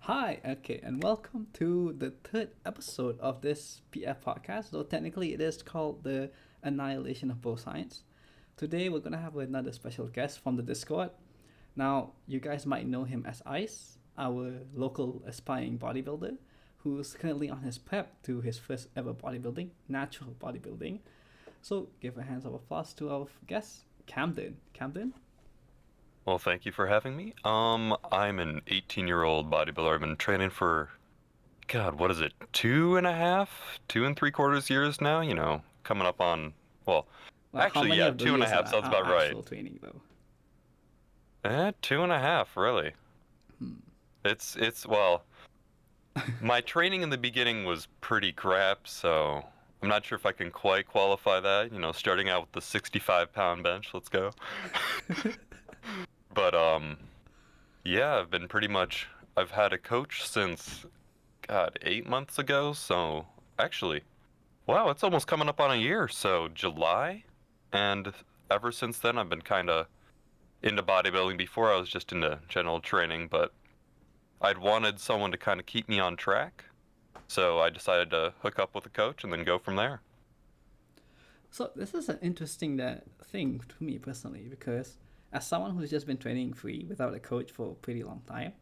Hi, okay, and welcome to the third episode of this PF podcast. Though technically it is called the Annihilation of Both Science. Today we're gonna have another special guest from the Discord. Now, you guys might know him as Ice, our local aspiring bodybuilder, who's currently on his prep to his first ever bodybuilding, natural bodybuilding. So give a hands of applause to our guest, Camden. Camden? Well, thank you for having me. I'm an 18-year-old bodybuilder. I've been training for, God, what is it, 2.5, 2 and 3/4 years now? Coming up on, well, Well, how actually, many yeah, of those two and a years half sounds are about right. actual training though? 2.5, really. Hmm. Well, my training in the beginning was pretty crap, so I'm not sure if I can quite qualify that. Starting out with the 65-pound bench, let's go. But, yeah, I've had a coach since, God, 8 months ago. So actually, wow, it's almost coming up on a year. So July. And ever since then, I've been kind of into bodybuilding. Before, I was just into general training, but I'd wanted someone to kind of keep me on track. So I decided to hook up with a coach and then go from there. So this is an interesting thing to me personally because as someone who's just been training free without a coach for a pretty long time,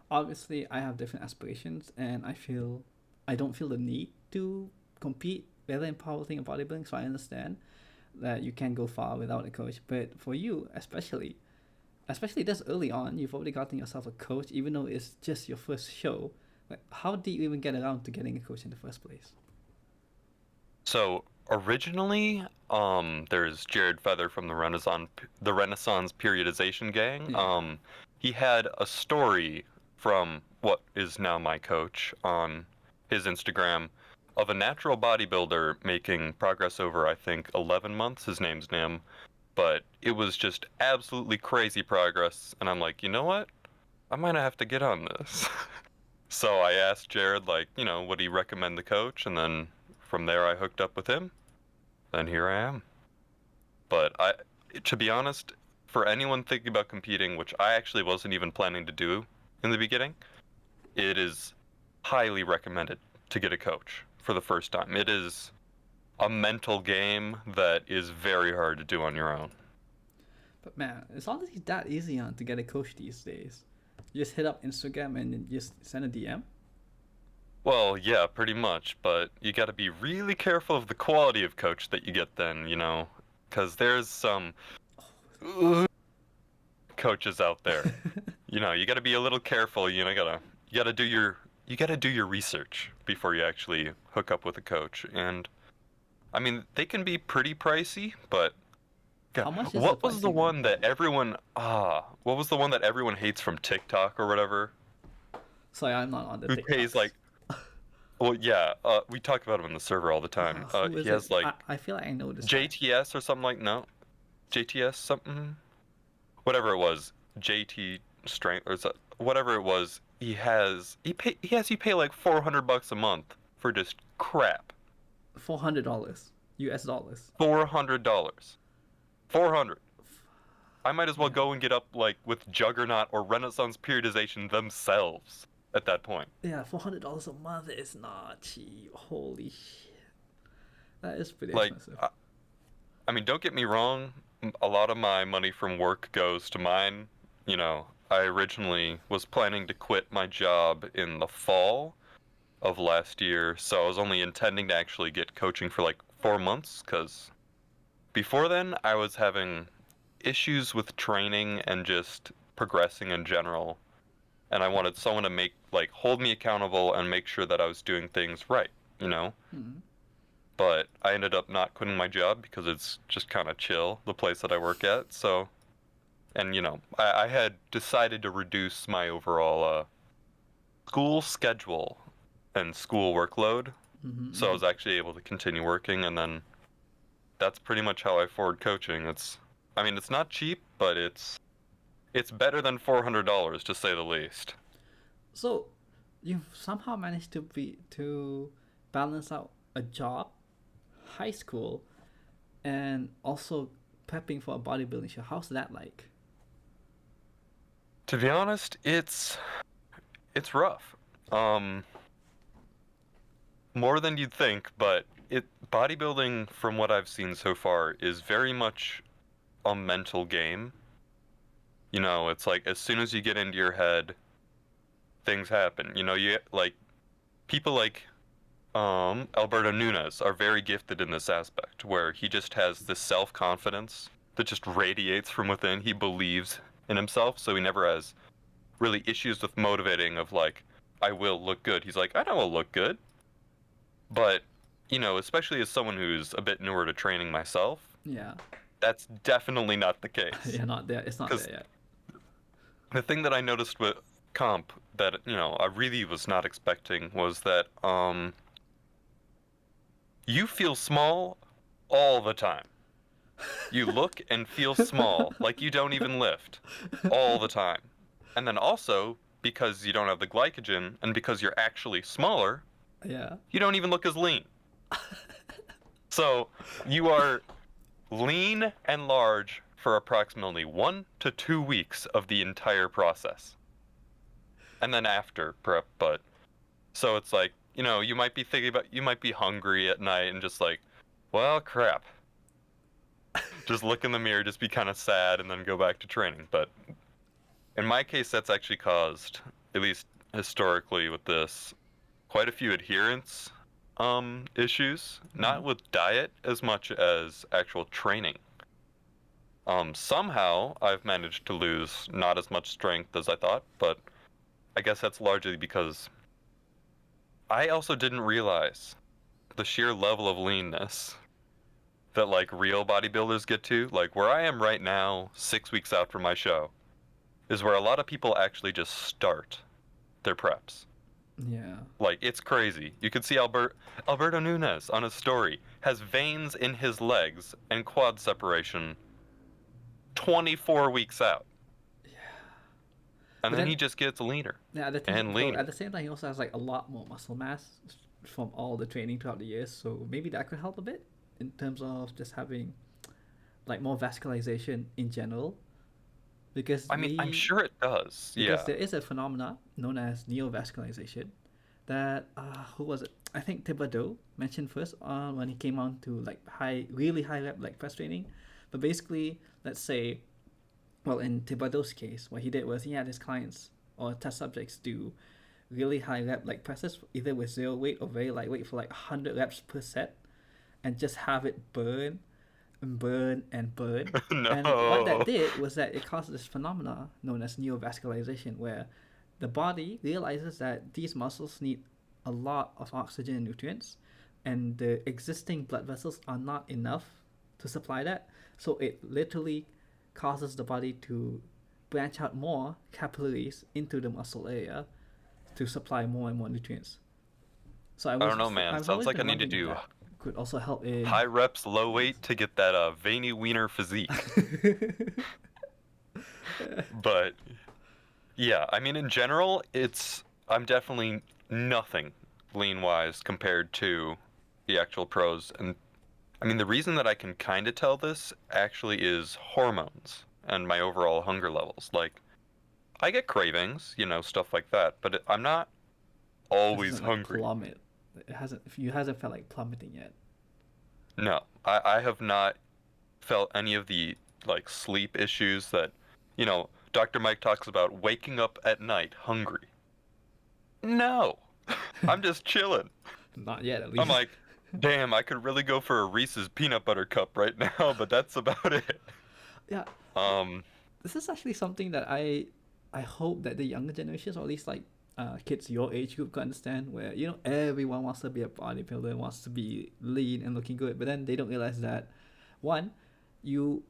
obviously I have different aspirations and I don't feel the need to compete whether in powerlifting or bodybuilding. So I understand that you can go far without a coach, but for you especially this early on, you've already gotten yourself a coach, even though it's just your first show. Like, how did you even get around to getting a coach in the first place? So originally, there's Jared Feather from the Renaissance Periodization Gang. Yeah. He had a story from what is now my coach on his Instagram of a natural bodybuilder making progress over, I think, 11 months. His name's Nim, but it was just absolutely crazy progress. And I'm like, you know what? I might have to get on this. So I asked Jared, like, would he recommend the coach? And then from there, I hooked up with him, and here I am. But to be honest, for anyone thinking about competing, which I actually wasn't even planning to do in the beginning, it is highly recommended to get a coach for the first time. It is a mental game that is very hard to do on your own. But man, it's honestly that easy to get a coach these days. You just hit up Instagram and then just send a DM. Well, yeah, pretty much, but you got to be really careful of the quality of coach that you get then, because there's some coaches out there. You got to be a little careful. You got to do your research before you actually hook up with a coach. And I mean, they can be pretty pricey, but God, How much is the what was the pricing then? one that what was the one that everyone hates from TikTok or whatever? Sorry, I'm not on the Who pays TikToks. like, well, yeah, we talk about him in the server all the time. Who He is has it? like I feel like I know this guy. JTS or something like no, JTS something, whatever it was, JT strength or whatever it was. He has you pay like $400 a month for just crap. $400 US dollars. $400. 400. I might as well Man. go and get up like with Juggernaut or Renaissance Periodization themselves at that point. Yeah, $400 a month is not cheap. Holy shit. That is pretty Like, expensive. I mean, don't get me wrong. A lot of my money from work goes to mine. I originally was planning to quit my job in the fall of last year, so I was only intending to actually get coaching for like 4 months, because before then I was having issues with training and just progressing in general, and I wanted someone to hold me accountable and make sure that I was doing things right, you know? Hmm. But I ended up not quitting my job because it's just kind of chill, the place that I work at. So, and I had decided to reduce my overall school schedule and school workload. So I Mm-hmm. was actually able to continue working, and then that's pretty much how I afford coaching. I mean, it's not cheap, but it's better than $400 to say the least. So, you've somehow managed to balance out a job, high school, and also prepping for a bodybuilding show. How's that like? To be honest, it's rough. Um, More than you'd think, but bodybuilding, from what I've seen so far, is very much a mental game. You know, it's like as soon as you get into your head, things happen. You know, you like people like Alberto Nunes are very gifted in this aspect, where he just has this self-confidence that just radiates from within. He believes in himself, so he never has really issues with motivating of like, I will look good. He's like, I know I'll look good. But, you know, especially as someone who's a bit newer to training myself, Yeah. that's definitely not the case. Yeah, not there. It's not Because there yet. the thing that I noticed with comp that, you know, I really was not expecting was that you feel small all the time. You look and feel small, like you don't even lift all the time. And then also, because you don't have the glycogen and because you're actually smaller, Yeah. you don't even look as lean. So you are lean and large for approximately 1 to 2 weeks of the entire process. And then after prep, but so it's like, you know, you might be thinking about, you might be hungry at night and just like, well, crap. Just look in the mirror, just be kind of sad, and then go back to training. But in my case, that's actually caused, at least historically with this, quite a few adherence issues, not with diet as much as actual training. Somehow I've managed to lose not as much strength as I thought, but I guess that's largely because I also didn't realize the sheer level of leanness that like real bodybuilders get to. Like where I am right now, 6 weeks out from my show, is where a lot of people actually just start their preps. Yeah. Like it's crazy. You can see Alberto Nunes on his story has veins in his legs and quad separation 24 weeks out. Yeah. And But then then, he just gets leaner yeah, the thing, and so leaner. at the same time, he also has like a lot more muscle mass from all the training throughout the years. So maybe that could help a bit in terms of just having like more vascularization in general. Because I mean, I'm sure it does. because Yeah. there is a phenomena known as neovascularization that who was it? I think Thibodeau mentioned first on when he came on to like really high rep like press training. But basically, let's say, well, in Thibodeau's case, what he did was he had his clients or test subjects do really high rep like presses, either with zero weight or very lightweight for like 100 reps per set, and just have it burn and burn and burn. And what that No. did was that it caused this phenomena known as neovascularization, where the body realizes that these muscles need a lot of oxygen and nutrients, and the existing blood vessels are not enough to supply that. So it literally causes the body to branch out more capillaries into the muscle area to supply more and more nutrients. So I don't know, man. I've Sounds always like I been need to wondering if do that could also help in. high reps, low weight to get that veiny wiener physique. But yeah, I mean, in general, I'm definitely nothing lean wise compared to the actual pros. And I mean, the reason that I can kind of tell this actually is hormones and my overall hunger levels. Like, I get cravings, you know, stuff like that, but I'm not This always isn't like hungry. plummet. You hasn't felt like plummeting yet. No, I have not felt any of the like sleep issues that, you know, Dr. Mike talks about waking up at night hungry. No, I'm just chilling. Not yet, at I'm least. like, damn, I could really go for a Reese's peanut butter cup right now, but that's about it. Yeah, Um, this is actually something that I hope that the younger generations, or at least like kids your age group, can understand. Where everyone wants to be a bodybuilder, wants to be lean and looking good, but then they don't realize that one, you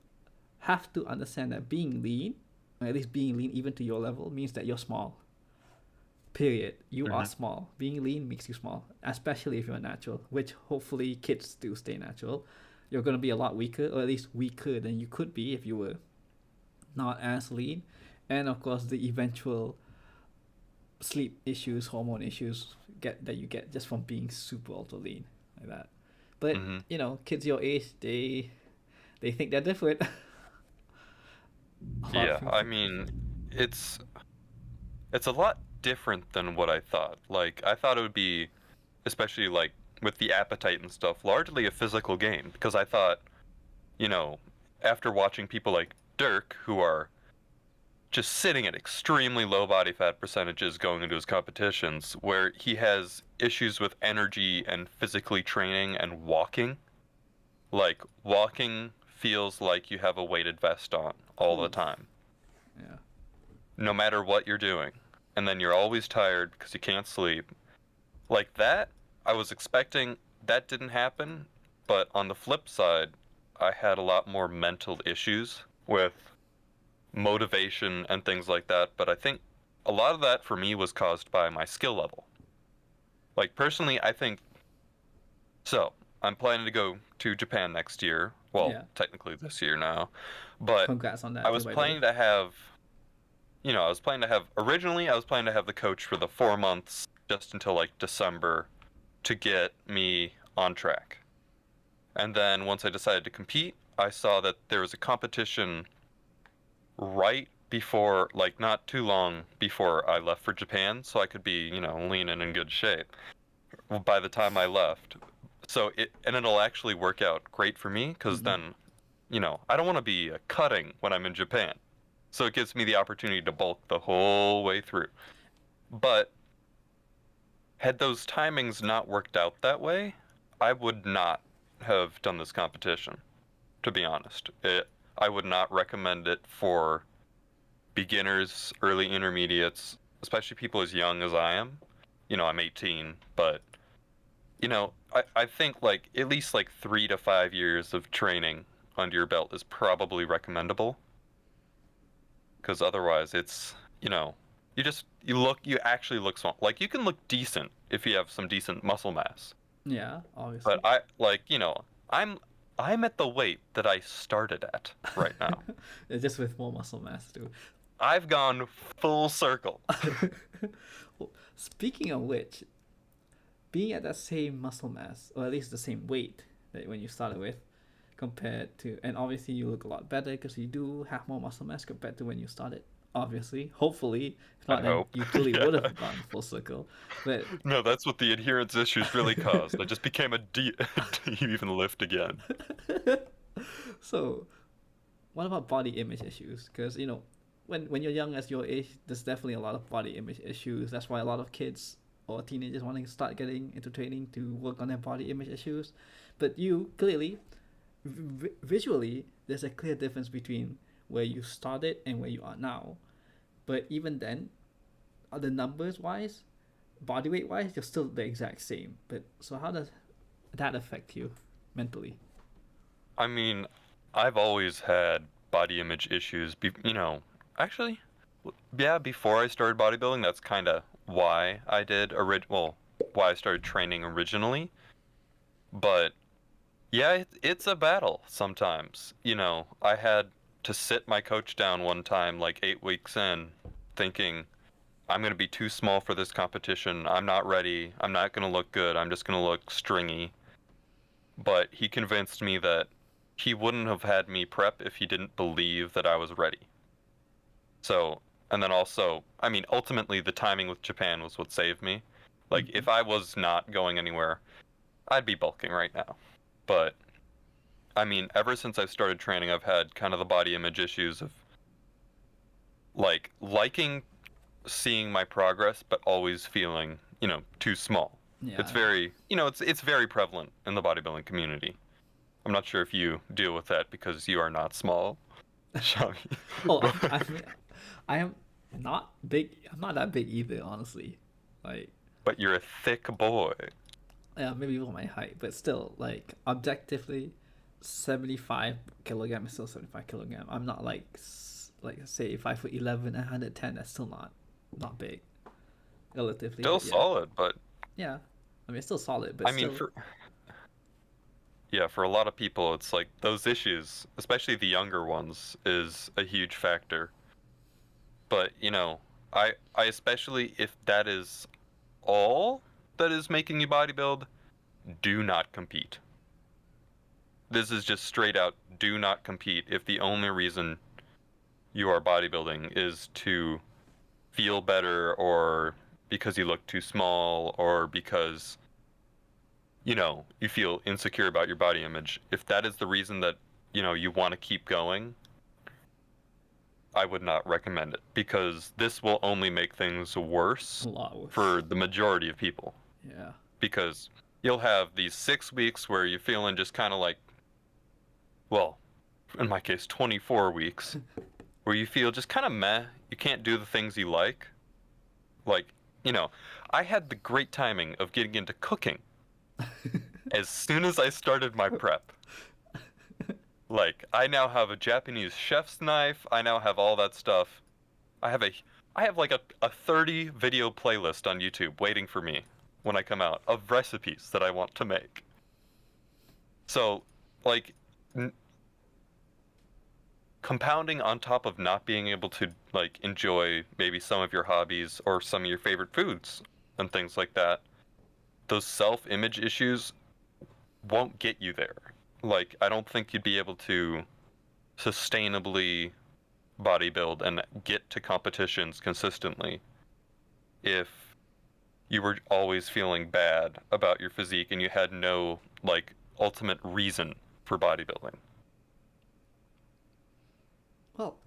have to understand that being lean, or at least being lean even to your level, means that you're small. Period. You are mhm. small. Being lean makes you small, especially if you're natural, which hopefully kids do stay natural. You're going to be a lot weaker, or at least weaker than you could be if you were not as lean. And of course, the eventual sleep issues, hormone issues that you get just from being super ultra lean like that. But Mhm. kids your age, they think they're different. A lot of Yeah, people I think mean, different. it's it's a lot. different than what I thought. Like, I thought it would be, especially like with the appetite and stuff, largely a physical game. Because I thought, you know, after watching people like Dirk, who are just sitting at extremely low body fat percentages going into his competitions, where he has issues with energy and physically training and walking. Like, walking feels like you have a weighted vest on all the Oof. time, Yeah. no matter what you're doing. And then you're always tired because you can't sleep. Like that, I was expecting that didn't happen, but on the flip side, I had a lot more mental issues with motivation and things like that, but I think a lot of that for me was caused by my skill level. Like personally, I think so. I'm planning to go to Japan next year. Well, Yeah. technically this year now, but Congrats on I that too, was by the way. planning to have, I was planning to have originally I was planning to have the coach for the 4 months just until like December to get me on track. And then once I decided to compete, I saw that there was a competition right before, like not too long before I left for Japan, so I could be, lean and in good shape by the time I left. And it'll actually work out great for me because Mm-hmm. then, I don't want to be cutting when I'm in Japan. So it gives me the opportunity to bulk the whole way through. But had those timings not worked out that way, I would not have done this competition, to be honest. I would not recommend it for beginners, early intermediates, especially people as young as I am. I'm 18, but I think like at least like 3 to 5 years of training under your belt is probably recommendable. Because otherwise, it's you actually look small. Like you can look decent if you have some decent muscle mass. Yeah, But obviously. I like I'm I'm at the weight that I started at right now. It's just with more muscle mass too. I've gone full circle. Well, speaking of which, being at that same muscle mass, or at least the same weight that when you started with, compared to, and obviously you look a lot better because you do have more muscle mass compared to when you started. Obviously, hopefully, if I not, then hope. you clearly would Yeah. have gone full circle. But No, that's what the adherence issues really caused. I just became a do you even lift again? so, what about body image issues? Because when you're young as your age, there's definitely a lot of body image issues. That's why a lot of kids or teenagers wanting to start getting into training to work on their body image issues. But you clearly, visually, there's a clear difference between where you started and where you are now. But even then, the numbers wise, body weight wise, you're still the exact same. But so how does that affect you mentally? I mean, I've always had body image issues. Actually, yeah, before I started bodybuilding, that's kind of why I why I started training originally. But yeah, it's a battle sometimes. I had to sit my coach down one time, like 8 weeks in, thinking, I'm going to be too small for this competition. I'm not ready. I'm not going to look good. I'm just going to look stringy. But he convinced me that he wouldn't have had me prep if he didn't believe that I was ready. So, and then also, I mean, ultimately the timing with Japan was what saved me. Like, Mm-hmm. if I was not going anywhere, I'd be bulking right now. But, I mean, ever since I've started training, I've had kind of the body image issues of, like, liking seeing my progress, but always feeling, too small. It's Yeah. very, it's very prevalent in the bodybuilding community. I'm not sure if you deal with that because you are not small, Shami. Oh, but, I am not big. I'm not that big either, honestly. Like, but you're a thick boy. yeah, maybe for my height, but still, like, objectively, 75 kilogram is still 75 kilogram. I'm not like say 5'11", 110. That's still not big relatively, Still but yeah, solid, but yeah. I mean, it's still solid, but I mean, still, for a lot of people, it's like those issues, especially the younger ones, is a huge factor. But, I especially if that is all that is making you bodybuild, do not compete. This is just straight out do not compete if the only reason you are bodybuilding is to feel better, or because you look too small, or because, you feel insecure about your body image, if that is the reason that, you want to keep going, I would not recommend it, because this will only make things worse A lot worse. for the majority of people. Yeah. Because you'll have these 6 weeks where you're feeling just kind of like, well, in my case, 24 weeks, where you feel just kind of meh. You can't do the things you like. Like, I had the great timing of getting into cooking as soon as I started my prep. Like, I now have a Japanese chef's knife. I now have all that stuff. I have like a 30 video playlist on YouTube waiting for me when I come out of recipes that I want to make. So, like, compounding on top of not being able to, like, enjoy maybe some of your hobbies or some of your favorite foods and things like that, those self-image issues won't get you there. Like, I don't think you'd be able to sustainably bodybuild and get to competitions consistently if you were always feeling bad about your physique and you had no, like, ultimate reason for bodybuilding. Well,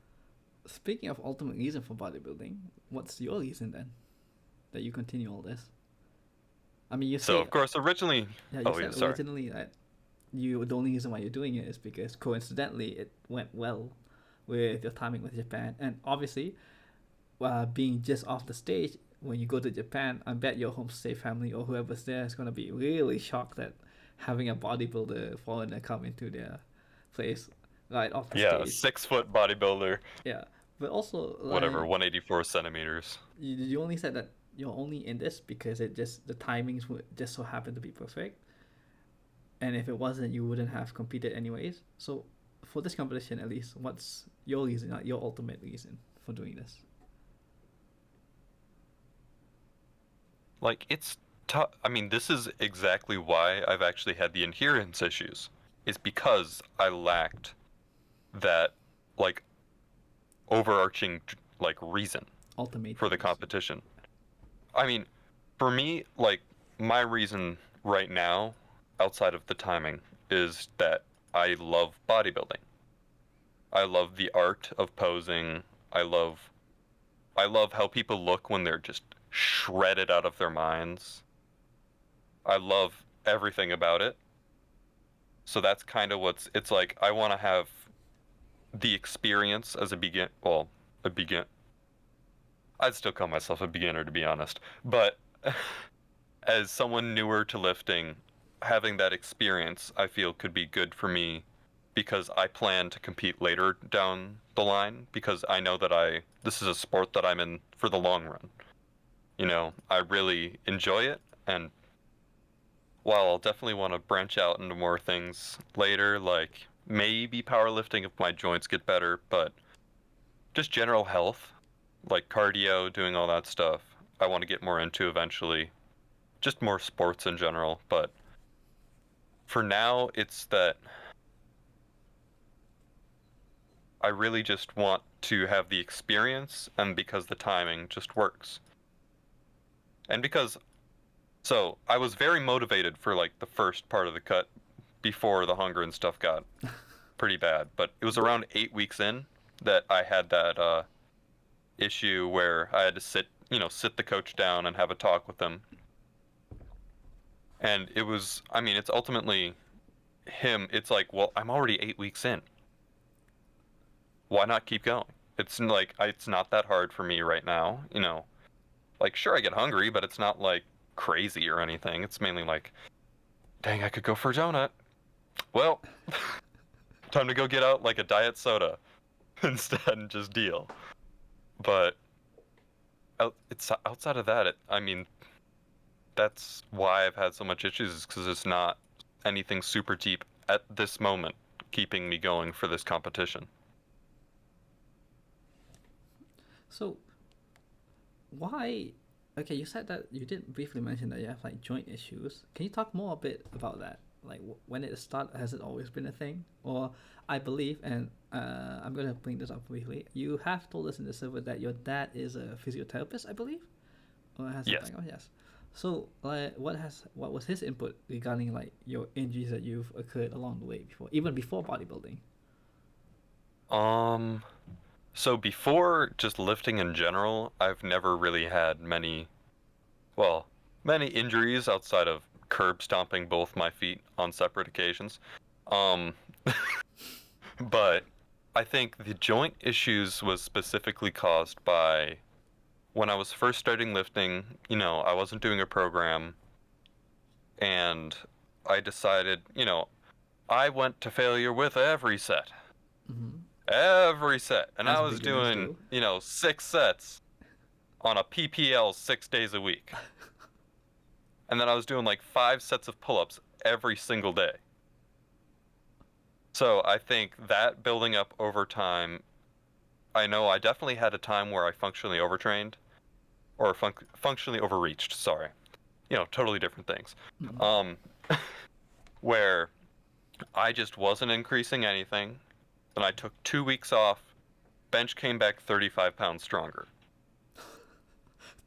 speaking of ultimate reason for bodybuilding, what's your reason then that you continue all this? I mean, you So, say, of course, originally... yeah, you Oh, yeah, said sorry. originally that the only reason why you're doing it is because coincidentally it went well with your timing with Japan, and obviously, being just off the stage when you go to Japan, I bet your homestay family or whoever's there is gonna be really shocked that having a bodybuilder foreigner come into their place right off the Yeah, stage. 6-foot bodybuilder, Yeah, but also whatever, like 184 centimeters. you only said that you're only in this because it just the timings would just so happen to be perfect, and if it wasn't, you wouldn't have competed anyways. So for this competition, at least, what's your reason, like your ultimate reason for doing this? Like, it's tough. I mean, this is exactly why I've actually had the adherence issues. Is because I lacked that, like, overarching, like, reason Ultimate for the reason. competition. I mean, for me, like, my reason right now, outside of the timing, is that I love bodybuilding. I love the art of posing. I love how people look when they're just shredded out of their minds. I love everything about it. So that's kind of it's like. I want to have the experience as a begin. I'd still call myself a beginner, to be honest. But as someone newer to lifting, having that experience, I feel could be good for me, because I plan to compete later down the line, because I know that this is a sport that I'm in for the long run. I really enjoy it, and while I'll definitely want to branch out into more things later, like maybe powerlifting if my joints get better, but just general health, like cardio, doing all that stuff, I want to get more into eventually. Just more sports in general, but for now, it's that I really just want to have the experience, and because the timing just works. And so I was very motivated for, like, the first part of the cut before the hunger and stuff got pretty bad, but it was around 8 weeks in that I had that issue where I had to sit the coach down and have a talk with him. And I mean, it's ultimately him. It's like, well, I'm already 8 weeks in. Why not keep going? It's like, it's not that hard for me right now. Like, sure, I get hungry, but it's not like crazy or anything. It's mainly like, dang, I could go for a donut. Well, time to go get out like a diet soda instead and just deal. But it's outside of that. I mean, that's why I've had so much issues, is because it's not anything super deep at this moment keeping me going for this competition. So why? Okay, you said that you did briefly mention that you have like joint issues. Can you talk more a bit about that? Like when it started, has it always been a thing? Or I believe, and I'm gonna bring this up briefly. You have told us in the server that your dad is a physiotherapist, I believe, or has a Yes. background. Yes. So, like, what was his input regarding like your injuries that you've occurred along the way before, even before bodybuilding? So before just lifting in general, I've never really had many injuries outside of curb stomping both my feet on separate occasions. Um, but I think the joint issues was specifically caused by when I was first starting lifting, I wasn't doing a program and I decided, I went to failure with every set. Mm-hmm. Every set. And As I was beginners doing, do. 6 sets on a PPL 6 days a week. And then I was doing like 5 sets of pull-ups every single day. So I think that building up over time, I know I definitely had a time where I functionally overtrained or functionally overreached, sorry. Totally different things. Mm-hmm. Um, where I just wasn't increasing anything. Then I took 2 weeks off. Bench came back 35 pounds stronger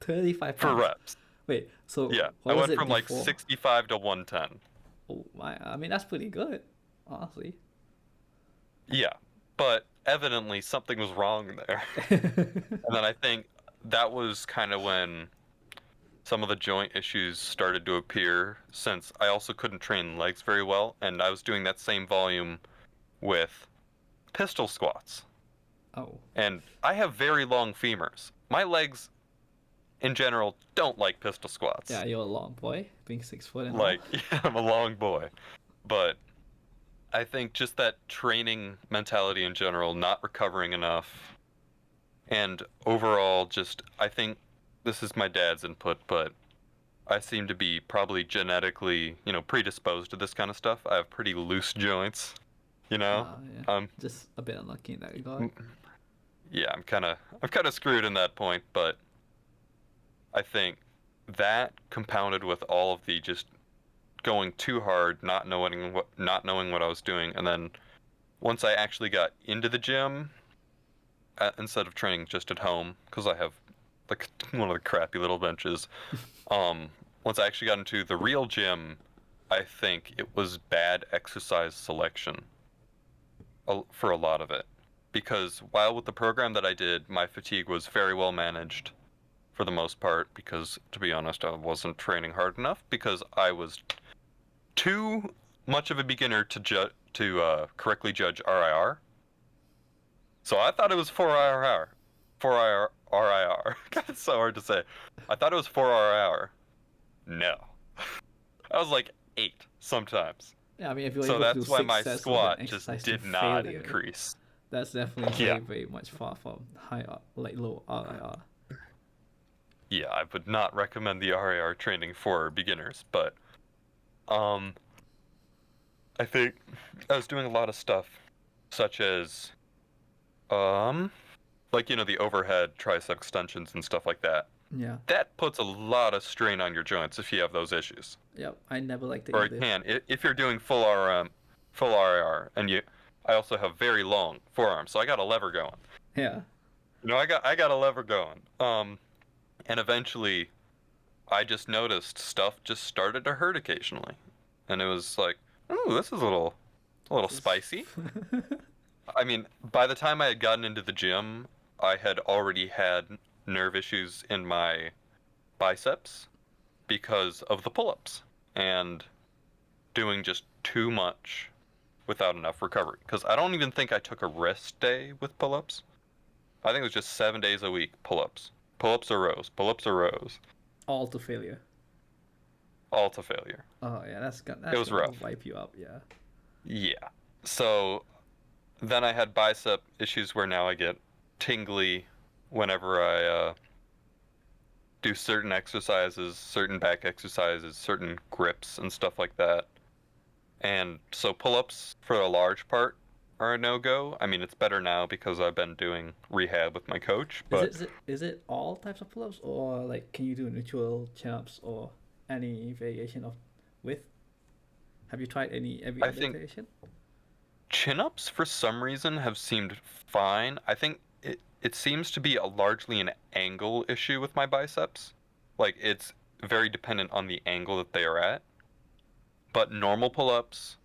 35 for pounds. reps. Wait, so Yeah, I what was went it from like before? 65 to 110. Oh my, I mean that's pretty good, honestly. Yeah, but evidently something was wrong there. And then I think that was kind of when some of the joint issues started to appear, since I also couldn't train legs very well, and I was doing that same volume with pistol squats. Oh, And I have very long femurs. My legs, in general, don't like pistol yeah, squats. you're a long boy, being 6 foot and all. Like, yeah, I'm a long boy. But I think just that training mentality in general, not recovering enough, and overall just, I think this is my dad's input, but I seem to be probably genetically, predisposed to this kind of stuff. I have pretty loose joints, you know? Yeah, Um, just a bit unlucky in that regard. yeah, I'm kind of screwed in that point, but I think that compounded with all of the just going too hard, not knowing what I was doing, and then once I actually got into the gym, instead of training just at home, because I have like one of the crappy little benches, once I actually got into the real gym, I think it was bad exercise selection for a lot of it. Because while with the program that I did, my fatigue was very well managed for the most part, because to be honest, I wasn't training hard enough because I was too much of a beginner to correctly judge RIR. So I thought it was 4 RIR. 4 RIR. God, it's so hard to say. I thought it was 4 RIR. No. I was like 8 sometimes. Yeah, I mean if you're So able to do that's why six my sets of an squat just exercise to did not failure, increase. that's definitely Yeah. very, very much far from high, like low RIR. Yeah, I would not recommend the RAR training for beginners, but um I think I was doing a lot of stuff such as like the overhead tricep extensions and stuff like that. Yeah, That puts a lot of strain on your joints if you have those issues. yep. I never liked it Or it either. can if you're doing full RAR, and I also have very long forearms, so I got a lever going. Yeah. I got a lever going. And eventually I just noticed stuff just started to hurt occasionally. And it was like, "Ooh, this is a little spicy." I mean, by the time I had gotten into the gym, I had already had nerve issues in my biceps because of the pull-ups and doing just too much without enough recovery. Because I don't even think I took a rest day with pull-ups. I think it was just 7 days a week pull-ups. Pull-ups or rows. Pull-ups or rows. All to failure. All to failure. Oh yeah, that's It that's was gonna rough. wipe you up. Yeah. Yeah. So then I had bicep issues where now I get tingly whenever I do certain exercises, certain back exercises, certain grips and stuff like that. And so pull-ups for a large part are a no-go. I mean, it's better now because I've been doing rehab with my coach, Is but it is it all types of pull-ups, or like can you do neutral chin-ups or any variation of width? Have you tried every I other think variation? Chin-ups for some reason have seemed fine. I think it seems to be a largely an angle issue with my biceps. Like it's very dependent on the angle that they are at. But normal pull-ups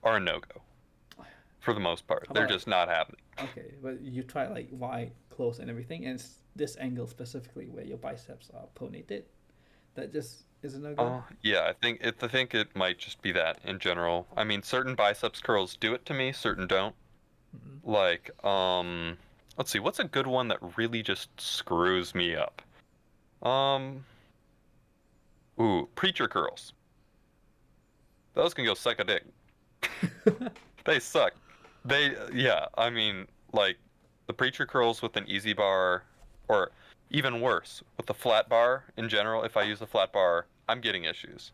are a no-go for the most part. How They're about like, just not happening. okay, but you try like wide, close, and everything, and it's this angle specifically where your biceps are pronated. That just is a no go. Yeah, I think it might just be that in general. I mean, certain biceps curls do it to me, certain don't. Mm-hmm. Like, let's see, what's a good one that really just screws me up? Um, preacher curls. Those can go suck a dick. They suck. Yeah, I mean, like, the preacher curls with an easy bar, or even worse, with the flat bar in general, if I use a flat bar, I'm getting issues.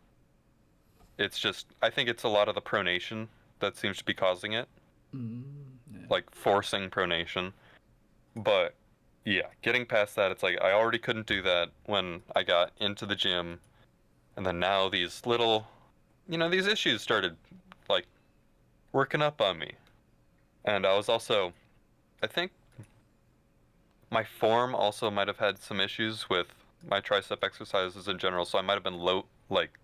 It's just, I think it's a lot of the pronation that seems to be causing it, Yeah. like forcing pronation. But yeah, getting past that, it's like I already couldn't do that when I got into the gym, and then now these little, these issues started like working up on me. And I was also, I think my form also might have had some issues with my tricep exercises in general, so I might have been low, like,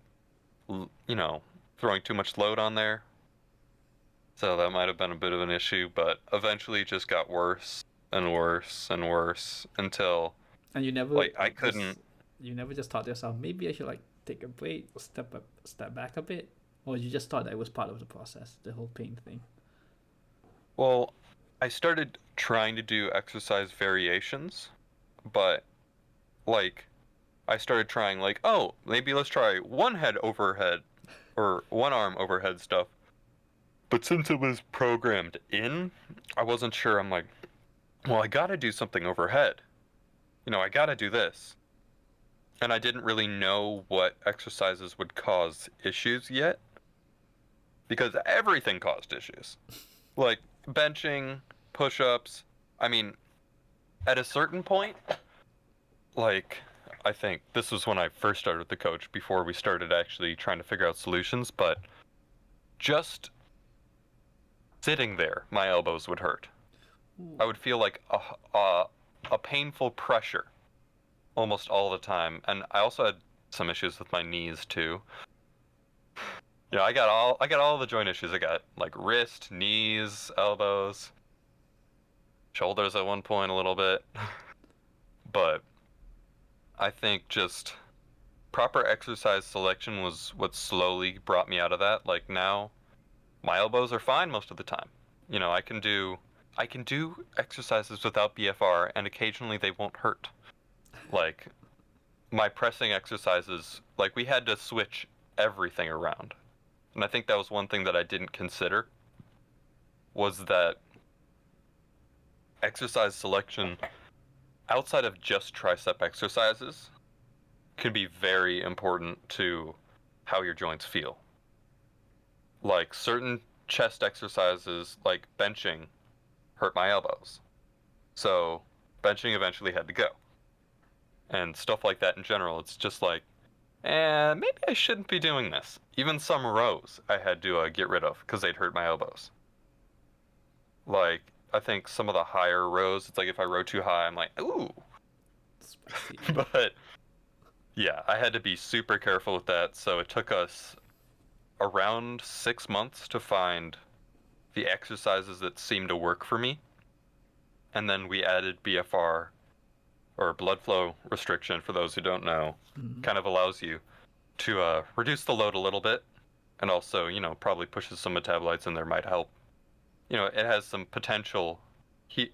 throwing too much load on there. So that might have been a bit of an issue, but eventually it just got worse and worse and worse until, And you never like, I like couldn't. just you never just thought to yourself maybe I should like take a break or step back a bit, or you just thought that it was part of the process, the whole pain thing. Well, I started trying to do exercise variations, but, like, I started trying, like, oh, maybe let's try one head overhead or one arm overhead stuff. But since it was programmed in, I wasn't sure. I'm like, well, I gotta do something overhead. I gotta do this. And I didn't really know what exercises would cause issues yet, because everything caused issues. Like benching, push ups. I mean, at a certain point, like, I think this was when I first started with the coach before we started actually trying to figure out solutions, but just sitting there, my elbows would hurt. Ooh. I would feel like a painful pressure almost all the time, and I also had some issues with my knees too. I got all the joint issues. I got like wrist, knees, elbows, shoulders at one point a little bit. But I think just proper exercise selection was what slowly brought me out of that. Like now, my elbows are fine most of the time. I can do exercises without BFR, and occasionally they won't hurt. Like my pressing exercises, like we had to switch everything around. And I think that was one thing that I didn't consider, was that exercise selection outside of just tricep exercises can be very important to how your joints feel. Like certain chest exercises, like benching, hurt my elbows. So benching eventually had to go. And stuff like that in general, it's just like, maybe I shouldn't be doing this. Even some rows I had to get rid of because they'd hurt my elbows. Like, I think some of the higher rows, it's like if I row too high, I'm like, ooh. Spicy. But yeah, I had to be super careful with that. So it took us around 6 months to find the exercises that seemed to work for me. And then we added BFR, or blood flow restriction, for those who don't know. Mm-hmm. Kind of allows you to reduce the load a little bit, and also, probably pushes some metabolites in there, might help. It has some potential heat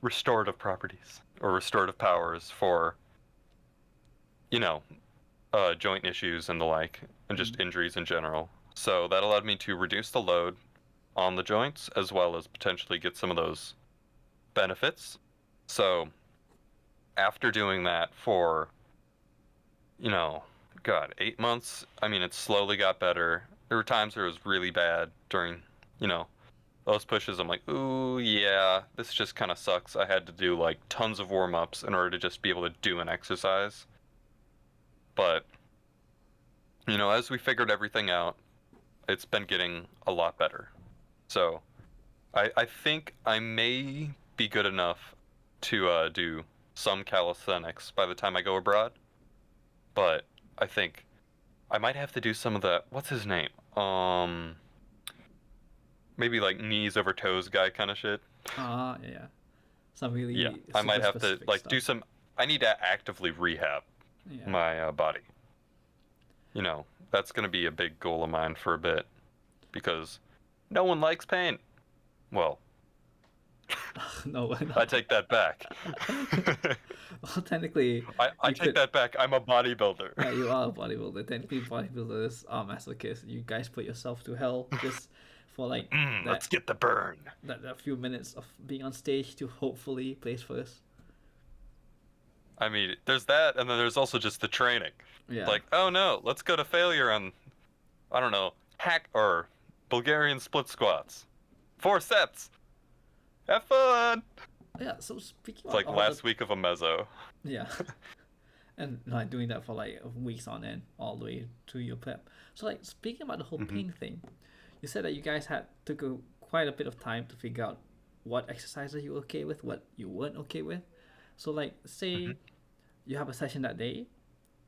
restorative properties or restorative powers for, joint issues and the like, and just injuries in general. So that allowed me to reduce the load on the joints as well as potentially get some of those benefits. So after doing that for, God, 8 months, I mean, it slowly got better. There were times where it was really bad during, those pushes. I'm like, ooh, yeah, this just kind of sucks. I had to do like tons of warm-ups in order to just be able to do an exercise. But, as we figured everything out, it's been getting a lot better. So I think I may be good enough to do some calisthenics by the time I go abroad, but I think I might have to do some of the what's his name? Maybe like knees over toes guy kind of shit. Ah, yeah. Some Yeah, really I super might have to specific like stuff. do some. I need to actively rehab Yeah. my body. You know, that's gonna be a big goal of mine for a bit because no one likes pain. Well, No, we're I not. take that back. Well, technically, I you take could. that back. I'm a bodybuilder. Yeah, you are a bodybuilder. Technically, bodybuilders are masochists. You guys put yourself to hell just for like that Let's get the burn. that few minutes of being on stage to hopefully place first. I mean, there's that, and then there's also just the training. Yeah. Like, oh no, let's go to failure on, I don't know, hack or Bulgarian split squats. 4 sets. Have fun. Yeah. So speaking It's about like all the last week of a mezzo. yeah, and like doing that for like weeks on end, all the way to your prep. So like speaking about the whole Hmm. pain thing, you said that you guys had took quite a bit of time to figure out what exercises you were okay with, what you weren't okay with. So like Hmm. say you have a session that day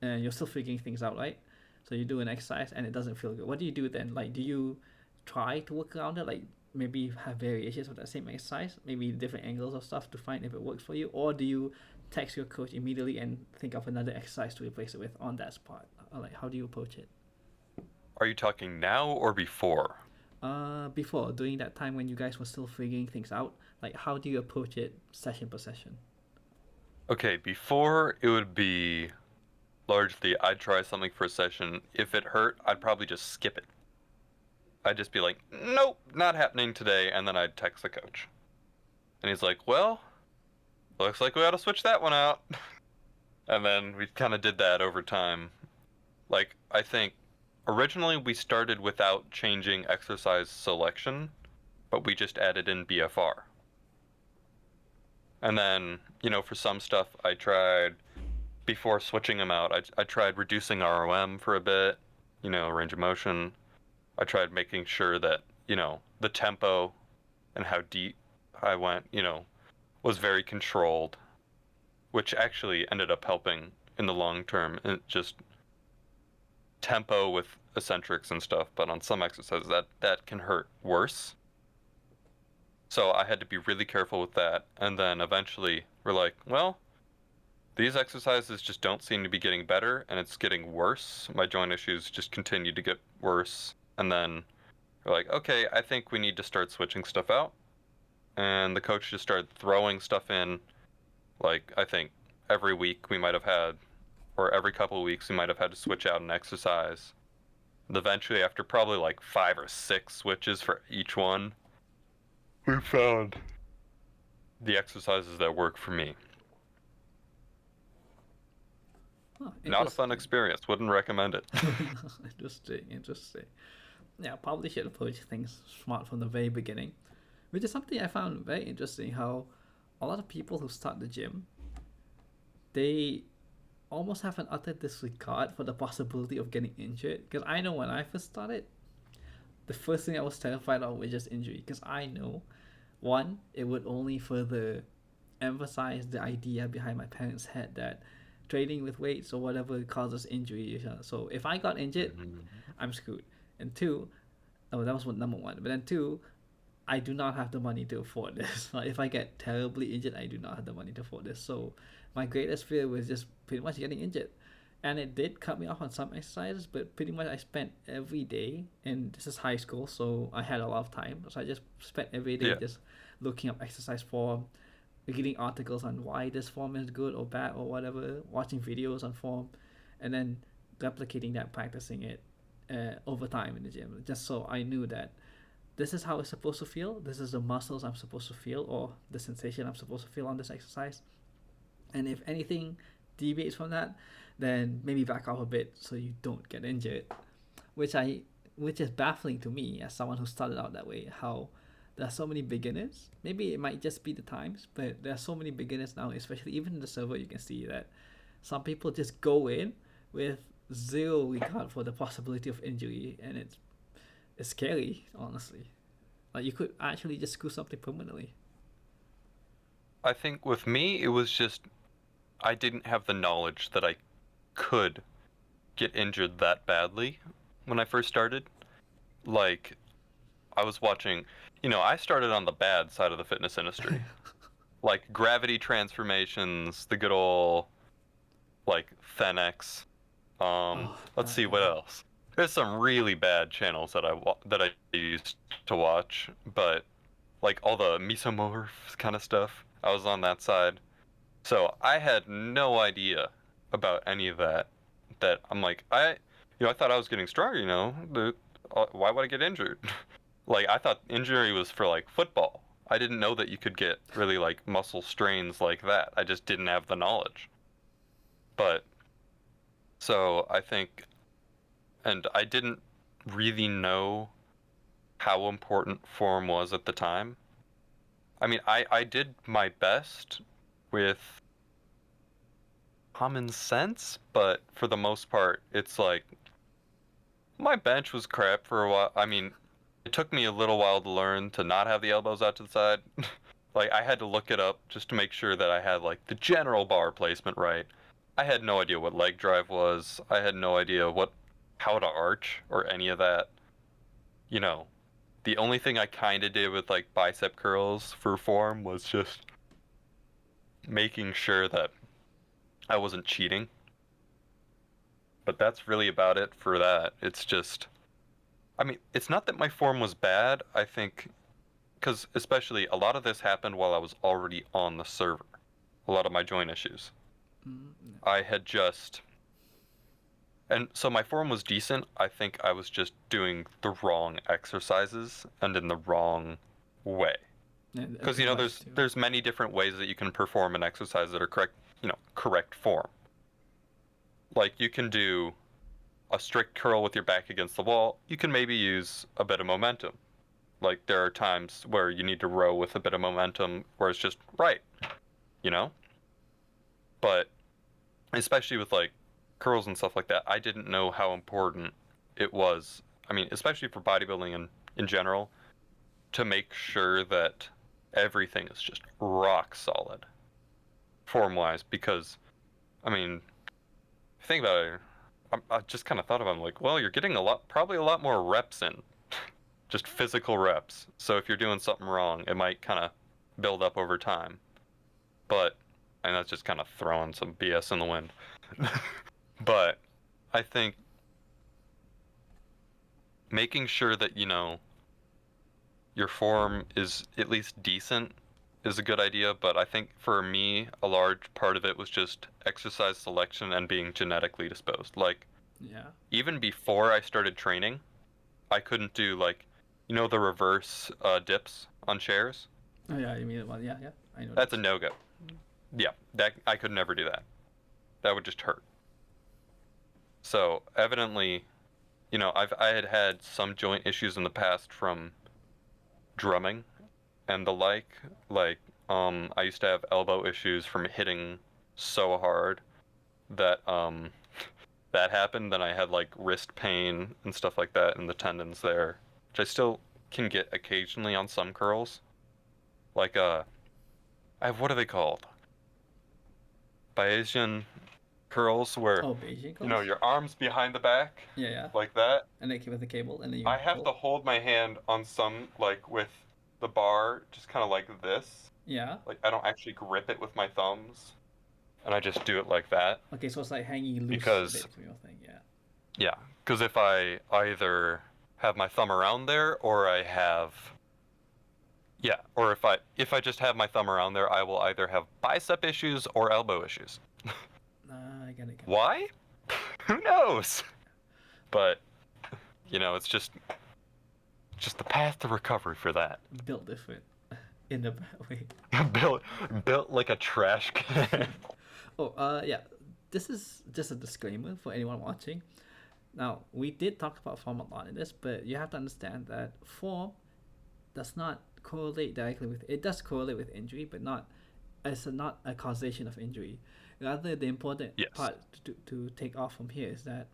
and you're still figuring things out, right? So you do an exercise and it doesn't feel good. What do you do then? Like, do you try to work around it? Like, maybe have variations of that same exercise, maybe different angles of stuff to find if it works for you, or do you text your coach immediately and think of another exercise to replace it with on that spot? Or like, how do you approach it? Are you talking now or before? Before during that time when you guys were still figuring things out, like how do you approach it session per session? Okay, before it would be largely I'd try something for a session. If it hurt, I'd probably just skip it. I'd just be like, nope, not happening today, and then I'd text the coach. And he's like, well, looks like we ought to switch that one out. And then we kind of did that over time. Like, I think originally we started without changing exercise selection, but we just added in BFR. And then, for some stuff, I tried, before switching them out, I tried reducing ROM for a bit, range of motion. I tried making sure that, the tempo and how deep I went, was very controlled, which actually ended up helping in the long term. And just tempo with eccentrics and stuff, but on some exercises that can hurt worse. So I had to be really careful with that. And then eventually we're like, well, these exercises just don't seem to be getting better and it's getting worse. My joint issues just continue to get worse. And then we're like, okay, I think we need to start switching stuff out. And the coach just started throwing stuff in. Like, I think every week we might have had, or every couple of weeks we might have had to switch out an exercise. And eventually, after probably like 5 or 6 switches for each one, we found the exercises that work for me. Oh, Not a fun interesting. experience. Wouldn't recommend it. Interesting, interesting. Yeah, probably should approach things smart from the very beginning, which is something I found very interesting. How a lot of people who start the gym, they almost have an utter disregard for the possibility of getting injured. Because I know when I first started, the first thing I was terrified of was just injury. Because I know, one, it would only further emphasize the idea behind my parents' head that training with weights or whatever causes injury. So if I got injured, Mhm. I'm screwed. And two, oh, that was number one. But then two, I do not have the money to afford this. Like if I get terribly injured, I do not have the money to afford this. So my greatest fear was just pretty much getting injured. And it did cut me off on some exercises, but pretty much I spent every day, and this is high school, so I had a lot of time. So I just spent every day Yeah. just looking up exercise form, reading articles on why this form is good or bad or whatever, watching videos on form, and then replicating that, practicing it over time in the gym, just so I knew that this is how it's supposed to feel. This is the muscles I'm supposed to feel, or the sensation I'm supposed to feel on this exercise. And if anything deviates from that, then maybe back off a bit so you don't get injured. Which I, which is baffling to me as someone who started out that way. How there are so many beginners. Maybe it might just be the times, but there are so many beginners now, especially even in the server. You can see that some people just go in with zero regard for the possibility of injury, and it's scary, honestly. Like you could actually just screw something permanently. I think with me, it was just I didn't have the knowledge that I could get injured that badly when I first started. Like, I was watching, I started on the bad side of the fitness industry. Like, gravity transformations, the good old, like, Thenx. Oh, Let's that see what guy. else. There's some really bad channels that I used to watch, but like all the mesomorph kind of stuff, I was on that side. So I had no idea about any of that. That I'm like, I thought I was getting stronger. Why would I get injured? Like I thought injury was for like football. I didn't know that you could get really like muscle strains like that. I just didn't have the knowledge. But so I think, and I didn't really know how important form was at the time. I mean, I did my best with common sense, but for the most part, it's like my bench was crap for a while. I mean, it took me a little while to learn to not have the elbows out to the side. Like, I had to look it up just to make sure that I had, like, the general bar placement right. I had no idea what leg drive was. I had no idea how to arch or any of that. You know, the only thing I kind of did with, like, bicep curls for form was just making sure that I wasn't cheating. But that's really about it for that. It's just, I mean, it's not that my form was bad. I think, because especially a lot of this happened while I was already on the server. A lot of my joint issues. Mm, I had just, and so my form was decent. I think I was just doing the wrong exercises and in the wrong way. yeah, I Because think that's there's too. there's many different ways that you can perform an exercise that are correct, correct form. Like you can do a strict curl with your back against the wall. You can maybe use a bit of momentum. Like there are times where you need to row with a bit of momentum where it's just right, you know? But especially with like curls and stuff like that, I didn't know how important it was. I mean, especially for bodybuilding and in general, to make sure that everything is just rock solid form wise. Because, I mean, if you think about it, I just kind of thought about it, I'm like, well, you're getting probably a lot more reps in, just physical reps. So if you're doing something wrong, it might kind of build up over time. But, and that's just kind of throwing some BS in the wind. But I think making sure that, your form is at least decent is a good idea. But I think for me, a large part of it was just exercise selection and being genetically disposed. Like, Yeah. even before I started training, I couldn't do like, the reverse dips on chairs. Oh yeah, you mean well, yeah, yeah. I know That's a those. no-go. Yeah, that I could never do that. That would just hurt. So evidently, I had had some joint issues in the past from drumming and the like. Like, I used to have elbow issues from hitting so hard that that happened. Then I had like wrist pain and stuff like that in the tendons there, which I still can get occasionally on some curls. Like I have what are they called? Bayesian curls where Oh, Beijing calls. your arms behind the back Yeah, yeah. like that. And then keep with the cable, and then you I have to pull. hold my hand on some like with the bar just kind of like this. Yeah. Like I don't actually grip it with my thumbs and I just do it like that Okay, so it's like hanging loose a because bit from your thing. Yeah. yeah, because if I either have my thumb around there or I have yeah, or if I just have my thumb around there, I will either have bicep issues or elbow issues. I get it. Get it. Why? Who knows? But it's just the path to recovery for that. Built different, in a bad way. built built like a trash can. Oh, yeah. This is just a disclaimer for anyone watching. Now, we did talk about form a lot in this, but you have to understand that form does not correlate directly with it does correlate with injury, but not a causation of injury. Rather, the important Yes. part to take off from here is that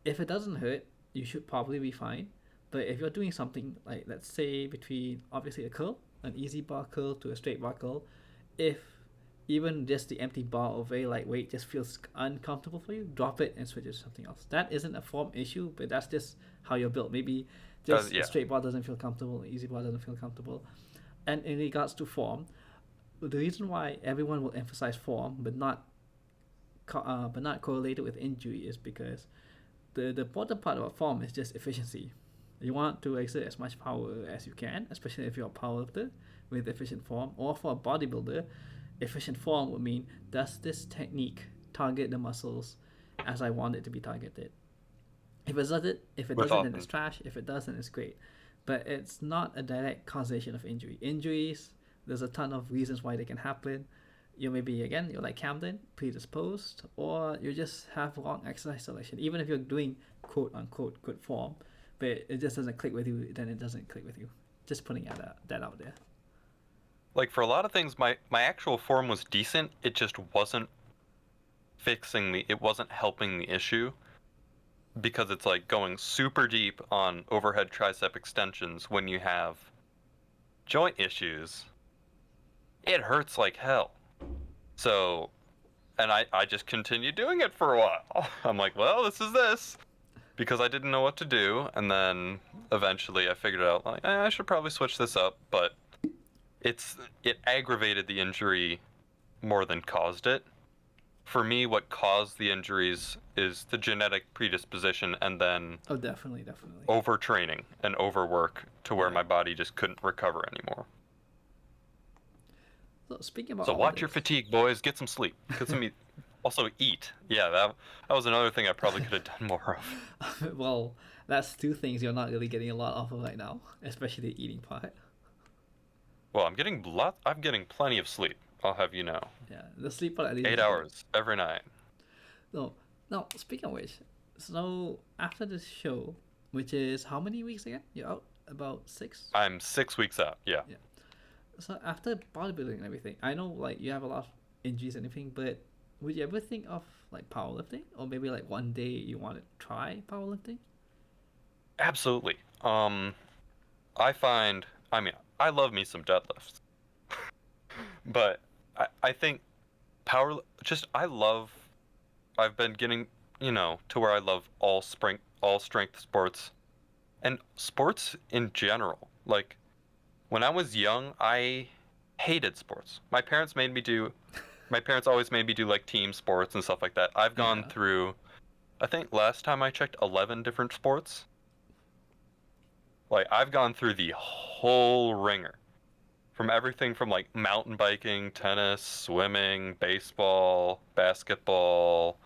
if it doesn't hurt, you should probably be fine. But if you're doing something like, let's say, between obviously a curl, an easy bar curl to a straight bar curl, if even just the empty bar or very lightweight just feels uncomfortable for you, drop it and switch it to something else. That isn't a form issue, but that's just how you're built. Maybe just a Yeah. straight bar doesn't feel comfortable, an easy bar doesn't feel comfortable. And in regards to form, the reason why everyone will emphasize form but not correlated with injury is because the important part about form is just efficiency. You want to exert as much power as you can, especially if you're a powerlifter with efficient form, or for a bodybuilder, efficient form would mean, does this technique target the muscles as I want it to be targeted? If it With doesn't, then it's often. trash. If it does, then it's great. But it's not a direct causation of injury. Injuries, there's a ton of reasons why they can happen. You may be, again, you're like Camden, predisposed, or you just have wrong exercise selection. Even if you're doing quote unquote good form, but it just doesn't click with you, then it doesn't click with you. Just putting that out there. Like for a lot of things, my actual form was decent. It just wasn't it wasn't helping the issue because it's like going super deep on overhead tricep extensions when you have joint issues. It hurts like hell. So, and I just continued doing it for a while. I'm like, well, this because I didn't know what to do, and then eventually I figured out like I should probably switch this up, but it aggravated the injury more than caused it. For me, what caused the injuries is the genetic predisposition and then Oh, definitely, definitely. overtraining and overwork to where Yeah. my body just couldn't recover anymore. So speaking about So all watch your this, fatigue, boys. Get some sleep. Get some eat. Also eat. Yeah, that was another thing I probably could have done more of. well, that's two things you're not really getting a lot off of right now, especially the eating part. Well, I'm getting plenty of sleep. I'll have you know. Yeah, the sleep part at least Eight is good. hours every night. No, no. Speaking of which, so after this show, which is how many weeks again? You're out about 6. I'm 6 weeks out. Yeah. Yeah. So after bodybuilding and everything, I know like you have a lot of injuries and everything, but would you ever think of like powerlifting, or maybe like one day you want to try powerlifting? Absolutely. I find, I mean, I love me some deadlifts, but I think I love, I've been getting, to where I love all strength sports and sports in general. Like, when I was young, I hated sports. My parents always made me do like team sports and stuff like that. I've gone Yeah. through, I think last time I checked, 11 different sports. Like, I've gone through the whole ringer. From everything from like mountain biking, tennis, swimming, baseball, basketball.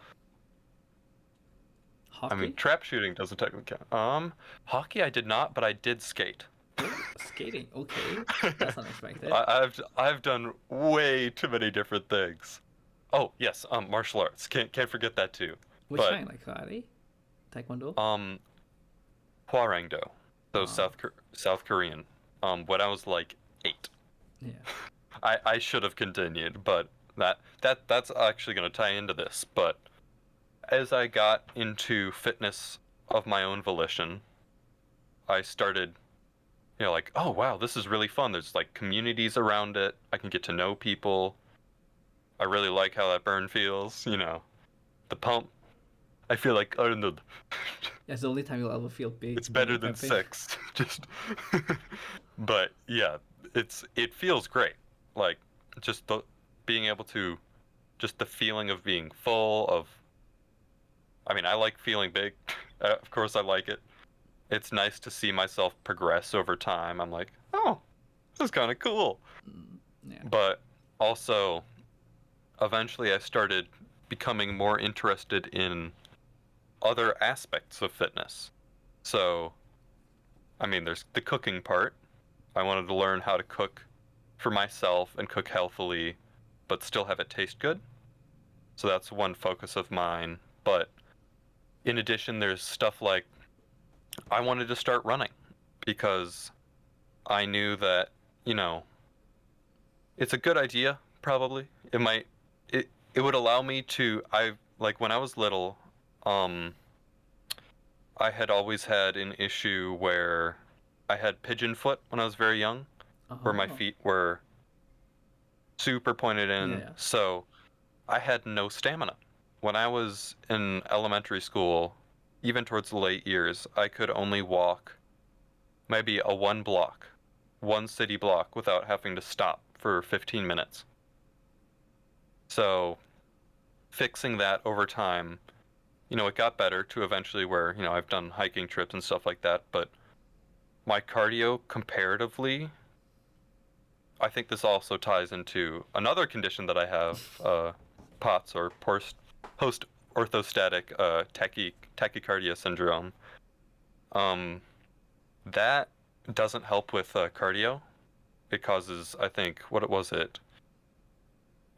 I mean, Hockey? trap shooting doesn't technically count. Hockey I did not, but I did skate. Oh, skating. Okay, that's unexpected. I've done way too many different things. Oh yes, martial arts. Can't forget that too. Which But kind, like karate, taekwondo? um, Hwarangdo, so Uh, South Korean. When I was like 8, yeah. I should have continued, but that's actually gonna tie into this. But as I got into fitness of my own volition, I started, like, oh wow, this is really fun. There's like communities around it. I can get to know people. I really like how that burn feels. The pump. I feel like, I don't know, That's the only time you'll ever feel big it's when better you're than prepping. sex. Just, but yeah, it feels great. Like just being able to, just the feeling of being full of. I mean, I like feeling big. Of course, I like it. It's nice to see myself progress over time. I'm like, oh, this is kind of cool. Mm, yeah. But also, eventually, I started becoming more interested in other aspects of fitness. So, I mean, there's the cooking part. I wanted to learn how to cook for myself and cook healthily, but still have it taste good. So that's one focus of mine. But in addition, there's stuff like I wanted to start running because I knew that, you know, it's a good idea, probably. It would allow me to, I like when I was little, um I had always had an issue where I had pigeon foot when I was very young, where my Oh, feet were super pointed yeah, in, yeah. so I had no stamina. When I was in elementary school, even towards the late years, I could only walk maybe a one city block without having to stop for 15 minutes. So fixing that over time, it got better to eventually where, I've done hiking trips and stuff like that, but my cardio comparatively, I think this also ties into another condition that I have, POTS or post orthostatic tachycardia syndrome. Um, that doesn't help with cardio. It causes, I think, what was it?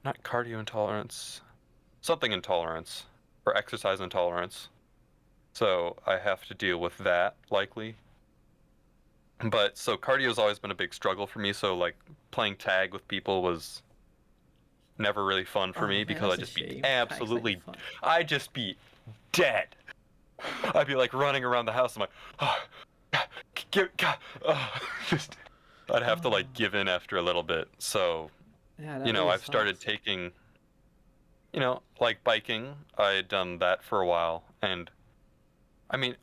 Not cardio intolerance, something intolerance or exercise intolerance. So I have to deal with that likely. But so cardio's always been a big struggle for me. So like playing tag with people was never really fun for Oh me man, because that's a shame. Tag's like the fun. I'd just be dead. I'd be like running around the house. I'm like, oh, God, oh. just I'd have to Oh, like give in after a little bit. So, yeah, that really I've started sucks. taking, like biking. I had done that for a while, and I mean,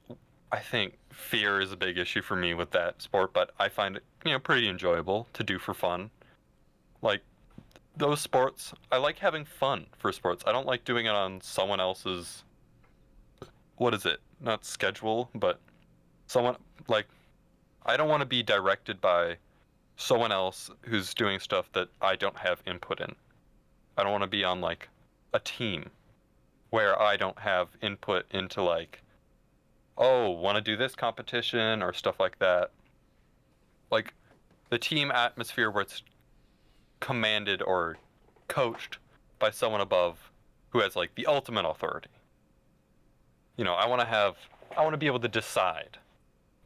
I think fear is a big issue for me with that sport, but I find it, pretty enjoyable to do for fun. Like those sports, I like having fun for sports. I don't like doing it on someone else's, what is it? Not schedule, but someone like I don't want to be directed by someone else who's doing stuff that I don't have input in. I don't want to be on like a team where I don't have input into like, oh, want to do this competition or stuff like that. Like the team atmosphere where it's commanded or coached by someone above who has like the ultimate authority. I want to be able to decide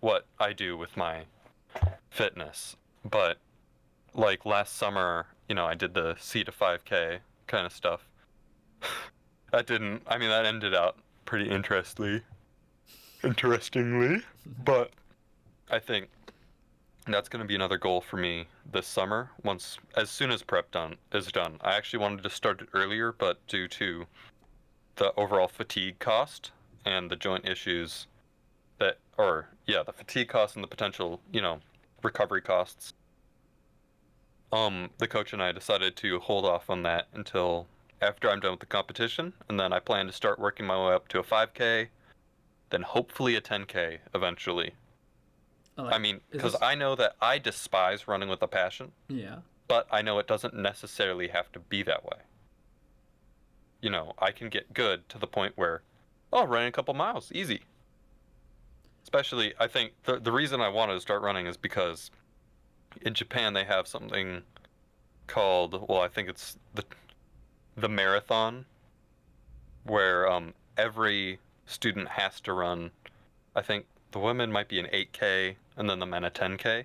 what I do with my fitness. But like last summer, I did the C to 5K kind of stuff. That ended out pretty interestingly, but I think that's going to be another goal for me this summer. As soon as prep is done. I actually wanted to start it earlier, but due to the overall fatigue cost and the joint issues the fatigue cost and the potential, recovery costs, the coach and I decided to hold off on that until after I'm done with the competition, and then I plan to start working my way up to a 5K, then hopefully a 10K eventually. I Like, mean, is because this? I know that I despise running with a passion, Yeah. but I know it doesn't necessarily have to be that way. I can get good to the point where, oh, running a couple miles, easy. Especially, I think the reason I wanted to start running is because in Japan they have something called, well, I think it's the marathon, where every student has to run. I think the women might be an 8K and then the men a 10K.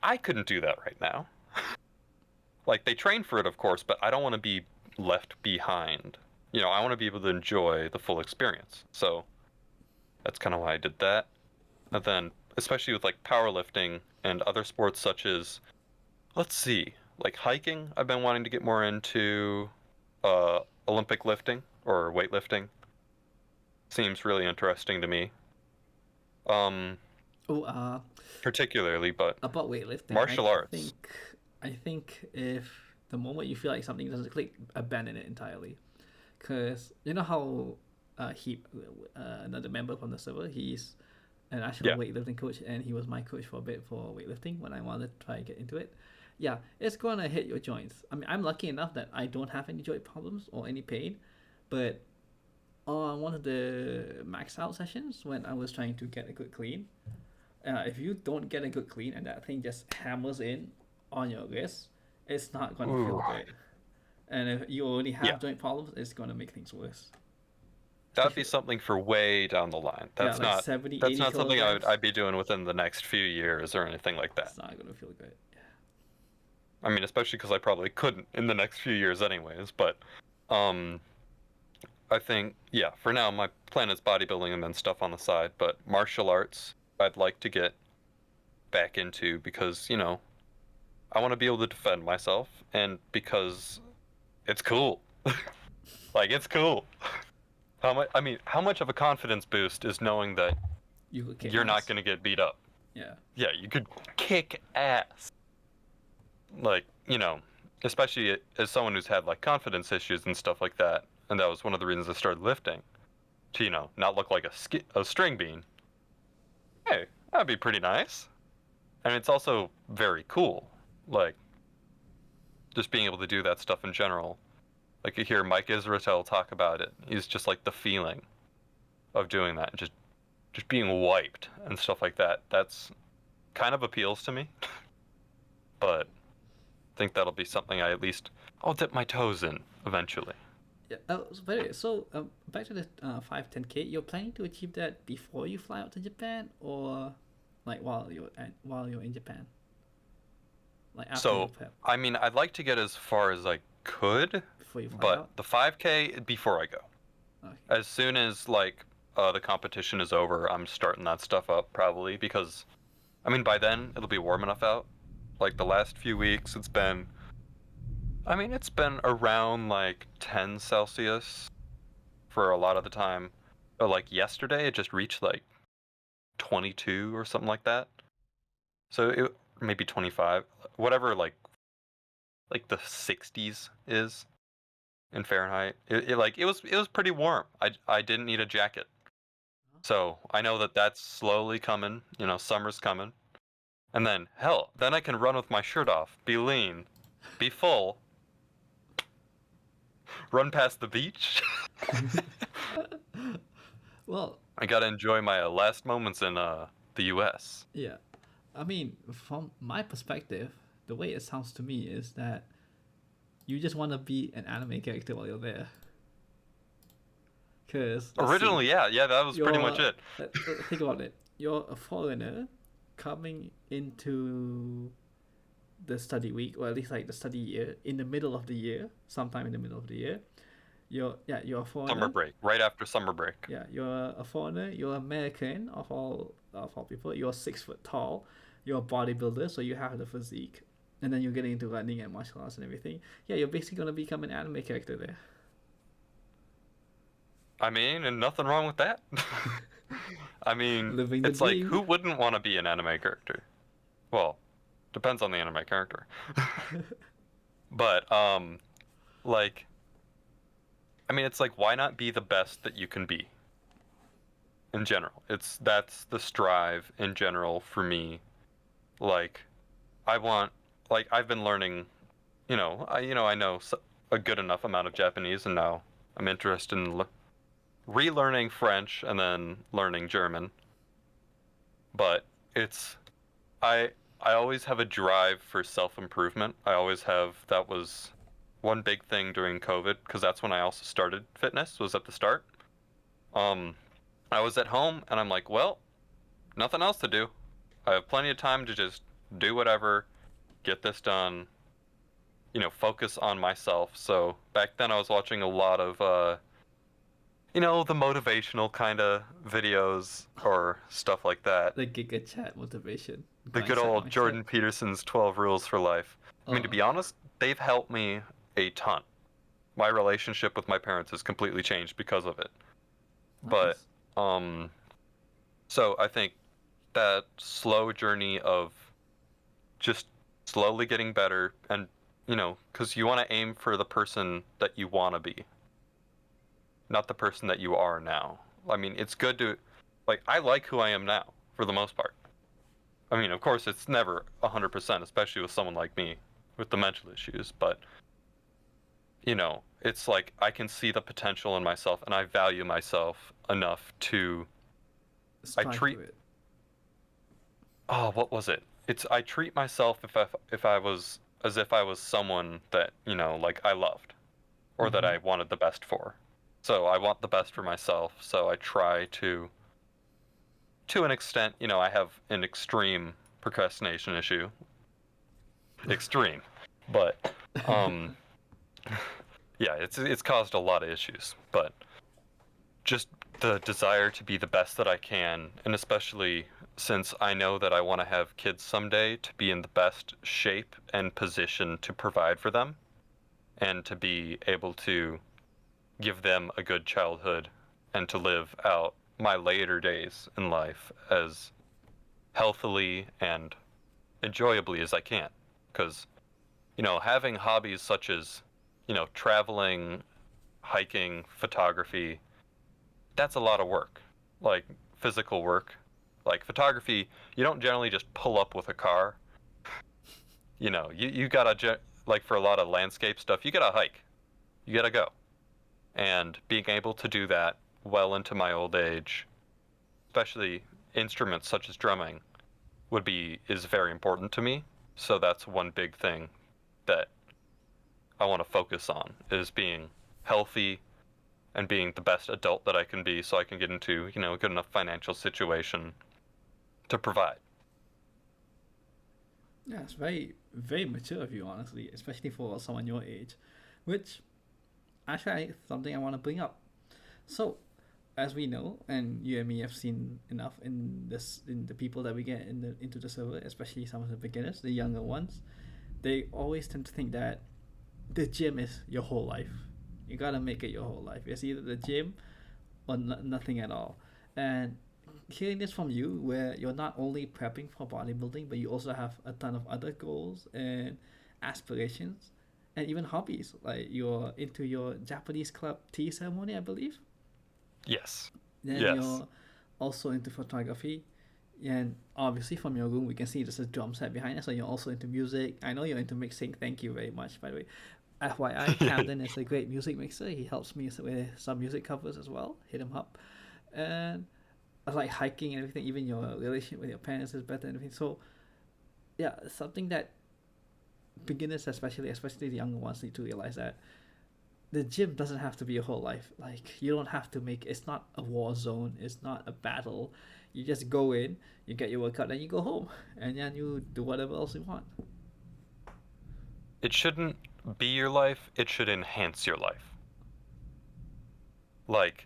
I couldn't do that right now. Like they train for it, of course, but I don't want to be left behind. I want to be able to enjoy the full experience. So that's kind of why I did that. And then, especially with like powerlifting and other sports such as, let's see, like hiking, I've been wanting to get more into uh, Olympic lifting or weightlifting. Seems really interesting to me. Um, Oh, Particularly, but about weightlifting, martial arts. think, I think if the moment you feel like something doesn't click, abandon it entirely. Cause you know how, another member from the server, he's an actual Yeah. weightlifting coach, and he was my coach for a bit for weightlifting when I wanted to try and get into it. Yeah, it's gonna hit your joints. I mean, I'm lucky enough that I don't have any joint problems or any pain, but on one of the max out sessions when I was trying to get a good clean, if you don't get a good clean and that thing just hammers in on your wrist, it's not gonna feel Ooh. great. And if you already Yeah. have joint problems, it's gonna make things worse. That'd be Especially, something for way down the line. yeah, That's like not 70, that's 80 not something kilograms. I'd be doing within the next few years or anything like that. It's not gonna feel good. I mean, especially because I probably couldn't in the next few years anyways, but um I think, yeah, for now, my plan is bodybuilding and then stuff on the side, but martial arts, I'd like to get back into because, I want to be able to defend myself and because it's cool. Like, it's cool. How much of a confidence boost is knowing that You could kick you're not ass. going to get beat up? Yeah. Yeah, you could kick ass. Like, especially as someone who's had like confidence issues and stuff like that, and that was one of the reasons I started lifting, to, not look like a string bean. Hey, that'd be pretty nice. And it's also very cool. Like, just being able to do that stuff in general. Like, you hear Mike Israetel talk about it. He's just like the feeling of doing that, just being wiped and stuff like that. That's kind of appeals to me. But I think that'll be something I'll dip my toes in eventually. Yeah. Back to the 5-10K. You're planning to achieve that before you fly out to Japan, or like while you're in Japan, like after you So, prep I'd like to get as far as I could, before you fly but out. the 5K before I go. Okay. As soon as like the competition is over, I'm starting that stuff up probably because by then it'll be warm enough out. Like the last few weeks it's been around like 10 Celsius for a lot of the time. But like yesterday it just reached like 22 or something like that. So it maybe 25, whatever like the 60s is in Fahrenheit. It was pretty warm. I didn't need a jacket. So I know that that's slowly coming. Summer's coming. And then, hell, then I can run with my shirt off, be lean, be full, run past the beach. Well, I gotta enjoy my last moments in the U.S. yeah. I mean, from my perspective, the way it sounds to me is that you just want to be an anime character while you're there. Cause let's see, Originally, yeah, that was pretty much you're it. think about it. You're a foreigner coming into the study week, or at least like the study year, in the middle of the year, sometime in the middle of the year. You're a Summer foreigner. break, right after summer break. Yeah, you're a foreigner. You're American of all people. You're 6 foot tall. You're a bodybuilder, so you have the physique, and then you're getting into running and martial arts and everything. Yeah, you're basically gonna become an anime character there. And nothing wrong with that. Living the It's like, dream. who wouldn't want to be an anime character? Well, depends on the anime character. But, like, it's like, why not be the best that you can be? In general. That's the strive in general for me. Like, I want, like, I've been learning, I know a good enough amount of Japanese, and now I'm interested in relearning French and then learning German. But it's I I always have a drive for self-improvement. That was one big thing during COVID because that's when I also started fitness was at the start. Um I was at home and I'm like, well, nothing else to do. I have plenty of time to just do whatever, get this done, focus on myself. So back then I was watching a lot of the motivational kind of videos or stuff like that. The Giga Chat motivation. The Grind good set, old mindset. Jordan Peterson's 12 rules for life. To Oh, be honest, they've helped me a ton. My relationship with my parents has completely changed because of it. But, nice. um, so I think that slow journey of just slowly getting better and, because you want to aim for the person that you want to be, not the person that you are now. It's good to, like, I like who I am now, for the most part. Of course, it's never 100%, especially with someone like me with the mental issues, but, it's like I can see the potential in myself and I value myself enough to, I Strive treat, to it. what was it? I treat myself if I was, as if I was someone that, like I loved or that Mm-hmm. I wanted the best for. So I want the best for myself, so I try to an extent, I have an extreme procrastination issue. Extreme. But yeah, it's caused a lot of issues. But just the desire to be the best that I can, and especially since I know that I want to have kids someday, to be in the best shape and position to provide for them and to be able to give them a good childhood and to live out my later days in life as healthily and enjoyably as I can. Because, having hobbies such as, traveling, hiking, photography, that's a lot of work, like physical work. Like photography, you don't generally just pull up with a car. You gotta, like for a lot of landscape stuff, you gotta hike. You gotta go. And being able to do that well into my old age, especially instruments such as drumming, is very important to me. So that's one big thing that I want to focus on, is being healthy and being the best adult that I can be, so I can get into, a good enough financial situation to provide. Yeah, it's very, very mature of you, honestly, especially for someone your age, which actually something I want to bring up. So, as we know, and you and me have seen enough in the people that we get into the server, especially some of the beginners, the younger ones, they always tend to think that the gym is your whole life. You gotta make it your whole life. It's either the gym or nothing at all. And hearing this from you, where you're not only prepping for bodybuilding, but you also have a ton of other goals and aspirations, and even hobbies. Like you're into your Japanese club tea ceremony, I believe. Yes. Then Yes. you're also into photography. And obviously, from your room, we can see there's a drum set behind us. So you're also into music. I know you're into mixing. Thank you very much, by the way. FYI, Camden is a great music mixer. He helps me with some music covers as well. Hit him up. And I like hiking and everything. Even your relationship with your parents is better and everything. So, yeah, something that beginners, especially the younger ones, need to realize that the gym doesn't have to be your whole life. Like you don't have to make it's not a war zone. It's not a battle. You just go in, you get your workout, then you go home, and then you do whatever else you want. It shouldn't be your life, it should enhance your life. Like,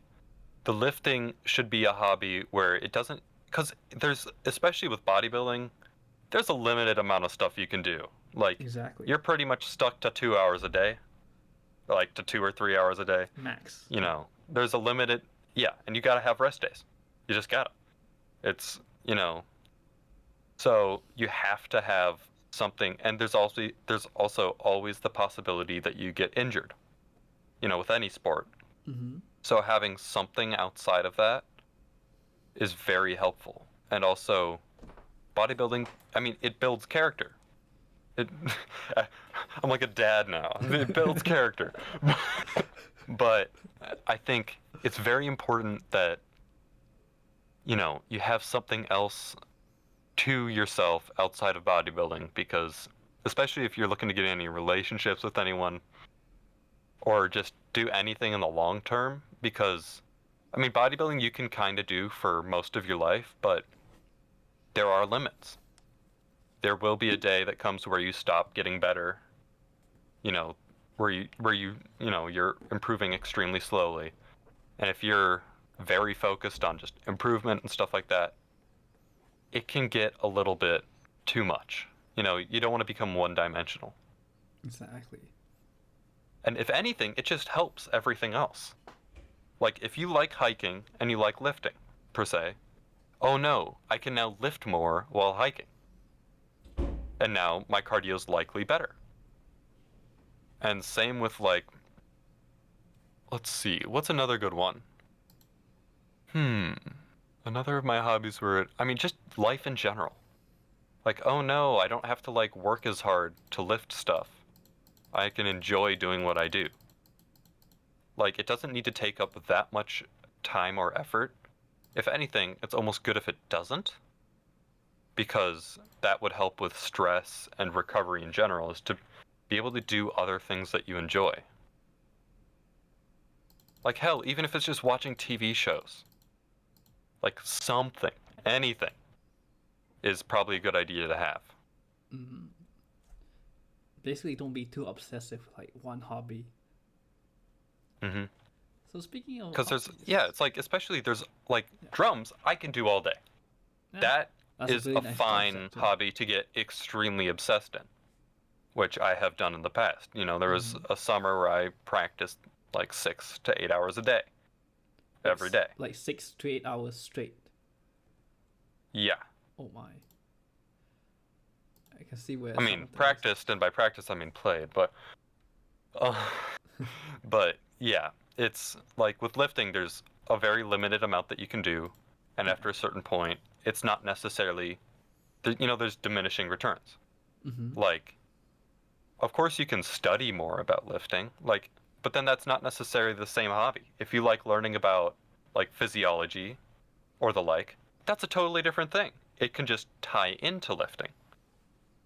the lifting should be a hobby where it doesn't, because especially with bodybuilding, there's a limited amount of stuff you can do. Like, Exactly. you're pretty much stuck to 2 hours a day, like to 2 or 3 hours a day. Max. There's a limited, yeah, and you gotta have rest days. You just gotta. It's, so you have to have something, and there's also always the possibility that you get injured, with any sport. Mm-hmm. So having something outside of that is very helpful. And also, bodybuilding, I mean, it builds character. It, I'm like a dad now. It builds character. But I think it's very important that, you have something else to yourself outside of bodybuilding, because especially if you're looking to get any relationships with anyone or just do anything in the long term, because I mean, bodybuilding you can kind of do for most of your life, but there are limits. There will be a day that comes where you stop getting better, you know, you're improving extremely slowly. And if you're very focused on just improvement and stuff like that, it can get a little bit too much. You don't want to become one-dimensional. Exactly. And if anything, it just helps everything else. Like, if you like hiking and you like lifting, per se, oh no, I can now lift more while hiking. And now my cardio's likely better. And same with, like, let's see, what's another good one? Another of my hobbies just life in general. Like, oh no, I don't have to, like, work as hard to lift stuff. I can enjoy doing what I do. Like, it doesn't need to take up that much time or effort. If anything, it's almost good if it doesn't, because that would help with stress and recovery in general, is to be able to do other things that you enjoy. Like, hell, even if it's just watching TV shows. Like, something, anything, is probably a good idea to have. Mm-hmm. Basically, don't be too obsessive with like one hobby. Mm-hmm. So speaking of Because hobbies, it's like, especially there's like yeah, drums I can do all day. yeah, That that's a is really a nice drum fine set too. hobby to get extremely obsessed in, which I have done in the past. You know, there was Mm-hmm. a summer where I practiced like 6 to 8 hours a day, every day. Like 6 to 8 hours straight. Yeah. Oh my, I can see where I some mean, of that is. practiced, and by practice I mean played, but uh, but yeah, it's like with lifting, there's a very limited amount that you can do, and Yeah. after a certain point, it's not necessarily, there's diminishing returns. Mm-hmm. Like, of course, you can study more about lifting, like, but then that's not necessarily the same hobby. If you like learning about like physiology or the like, that's a totally different thing. It can just tie into lifting.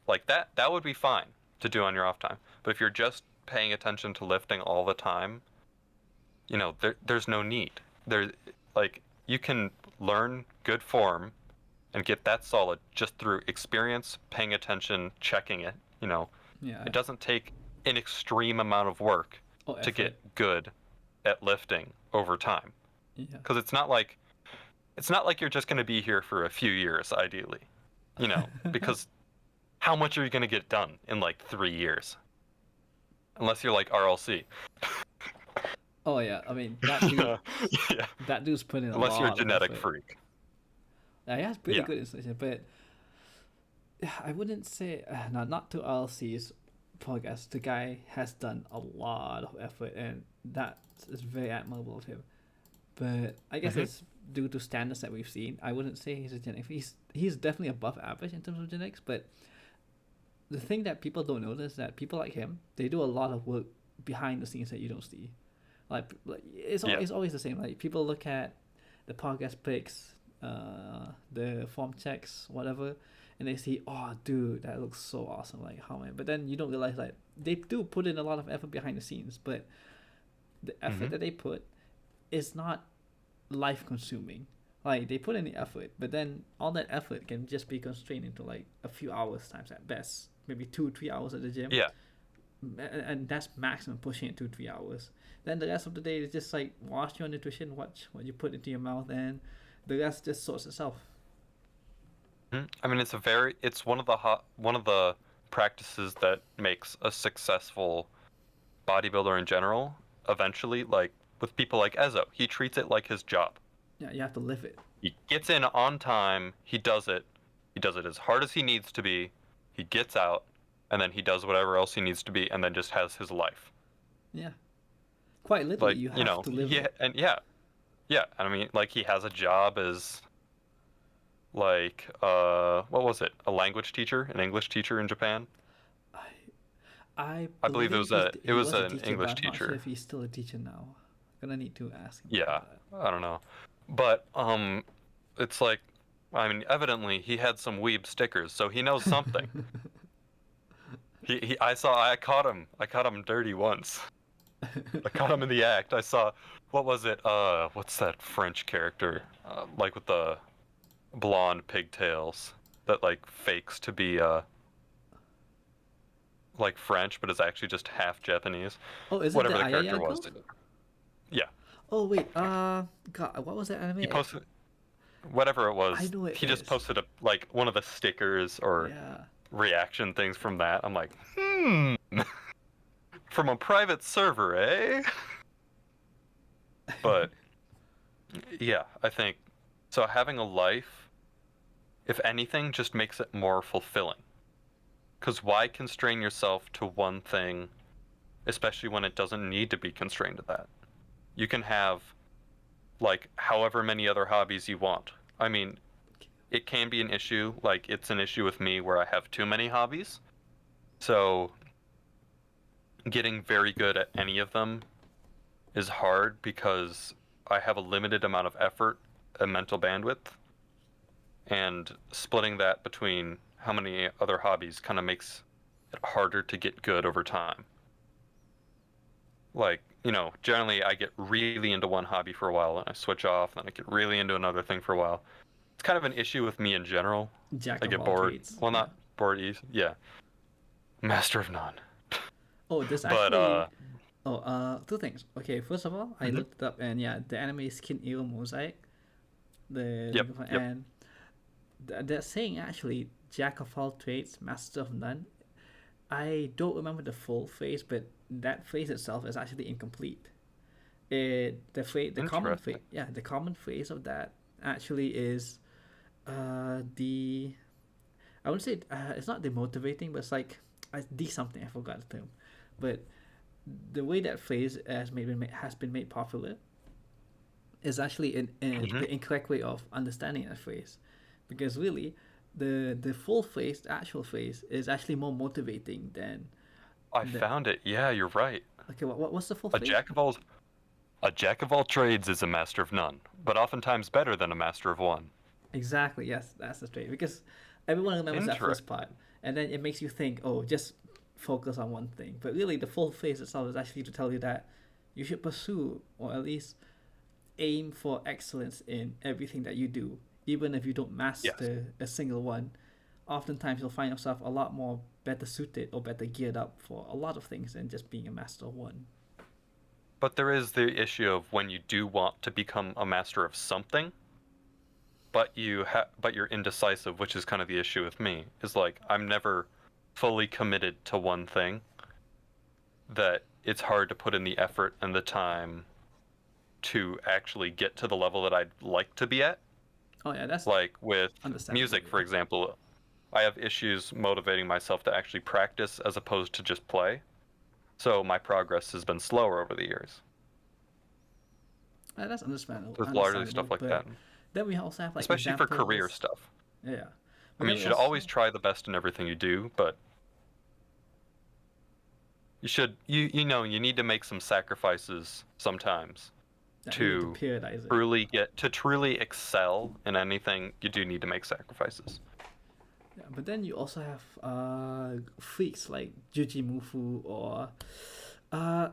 Like that would be fine to do on your off time. But if you're just paying attention to lifting all the time, there's no need. There, like, you can learn good form and get that solid just through experience, paying attention, checking it. Yeah. It doesn't take an extreme amount of work Oh, to get effort. good at lifting over time. Yeah. Because it's not like you're just going to be here for a few years, ideally. Because how much are you going to get done in like 3 years? Unless you're like RLC. Oh yeah, I mean Yeah. that dude's put in a Unless you're a lot of genetic effort. freak. Yeah, he has pretty Yeah. good installation, but yeah, I wouldn't say not to RLC's podcast. The guy has done a lot of effort, and that is very admirable of him. But I guess Hmm. it's due to standards that we've seen. I wouldn't say he's a genetic. He's definitely above average in terms of genetics. But the thing that people don't notice is that people like him, they do a lot of work behind the scenes that you don't see. Like Yeah. it's always the same. Like people look at the podcast pics, the form checks, whatever, and they see, oh, dude, that looks so awesome. Like how many? But then you don't realize like they do put in a lot of effort behind the scenes, but the effort Hmm. that they put is not life consuming. Like they put in the effort, but then all that effort can just be constrained into like a few hours times at best, maybe 2 3 hours at the gym, Yeah. and that's maximum pushing it 2 3 hours. Then the rest of the day is just like watch your nutrition, watch what you put into your mouth, and the rest just sorts itself. I mean, it's one of the practices that makes a successful bodybuilder in general. Eventually, like with people like Ezo, he treats it like his job. Yeah, you have to live it. He gets in on time. He does it. He does it as hard as he needs to be. He gets out, and then he does whatever else he needs to be, and then just has his life. Yeah, quite literally, Like, you have to live yeah, it. and yeah, yeah. I mean, like he has a job as like what was it? A language teacher, an English teacher in Japan. I I I believe believe it he was was a an teacher, but English I'm not sure teacher. if he's still a teacher now. Gonna need to ask him Yeah, about that. I don't know. But it's like, I mean, evidently he had some weeb stickers, so he knows something. I caught him dirty once. I caught him in the act. I saw, what was it? What's that French character? Like with the blonde pigtails that like fakes to be like French, but is actually just half Japanese. Oh, is it the Whatever the character Ayaya was. girl? Yeah, Oh wait, God, what was that he anime? posted whatever it I was. know it He just is. posted like one of the stickers or Yeah. reaction things from that. I'm like, from a private server, eh? But yeah, I think so. Having a life, if anything, just makes it more fulfilling. Because why constrain yourself to one thing, especially when it doesn't need to be constrained to that? You can have, like, however many other hobbies you want. I mean, it can be an issue, like, it's an issue with me where I have too many hobbies. So, getting very good at any of them is hard because I have a limited amount of effort and mental bandwidth, and splitting that between how many other hobbies kind of makes it harder to get good over time. Like, generally I get really into one hobby for a while and I switch off, and then I get really into another thing for a while. It's kind of an issue with me in general. Jack I of get all bored. trades. Well, Yeah. not bored easy. Yeah. Master of none. Oh, there's But actually Oh, two things. Okay, first of all, I Hmm. looked it up, and yeah, the anime is Skin Hero Mosaic. Yep, yep. And they're saying actually Jack of all trades, master of none. I don't remember the full phrase, but that phrase itself is actually incomplete. Interesting. The common phrase of that actually is the I wouldn't say it's not demotivating, but it's like the something, I forgot the term, but the way that phrase has been made popular is actually Hmm. the incorrect way of understanding that phrase, because really, the full phrase, the actual phrase, is actually more motivating than I the. found it. Yeah, you're right. Okay, what's the full A phrase? jack of all a jack of all trades is a master of none, but oftentimes better than a master of one. Exactly, yes, that's the trait. Because everyone remembers that first Interesting. part, and then it makes you think, oh, just focus on one thing. But really, the full phrase itself is actually to tell you that you should pursue, or at least aim for excellence in everything that you do, even if you don't Yes. master a single one. Oftentimes, you'll find yourself a lot more better suited or better geared up for a lot of things than just being a master of one. But there is the issue of when you do want to become a master of something, but you're indecisive, which is kind of the issue with me. Is like I'm never fully committed to one thing, that it's hard to put in the effort and the time to actually get to the level that I'd like to be at. Oh yeah, that's Like with understandable. music, for Yeah. example, I have issues motivating myself to actually practice as opposed to just play. So my progress has been slower over the years. That's understandable. So it's largely Understandable. stuff like But that, then we also have like especially for career examples. stuff. Yeah. I But mean, then you we should always also try the best in everything you do, but you need to make some sacrifices sometimes you need to to periodize it. to truly excel in anything. You do need to make sacrifices. Yeah, but then you also have freaks like Jujimufu or uh,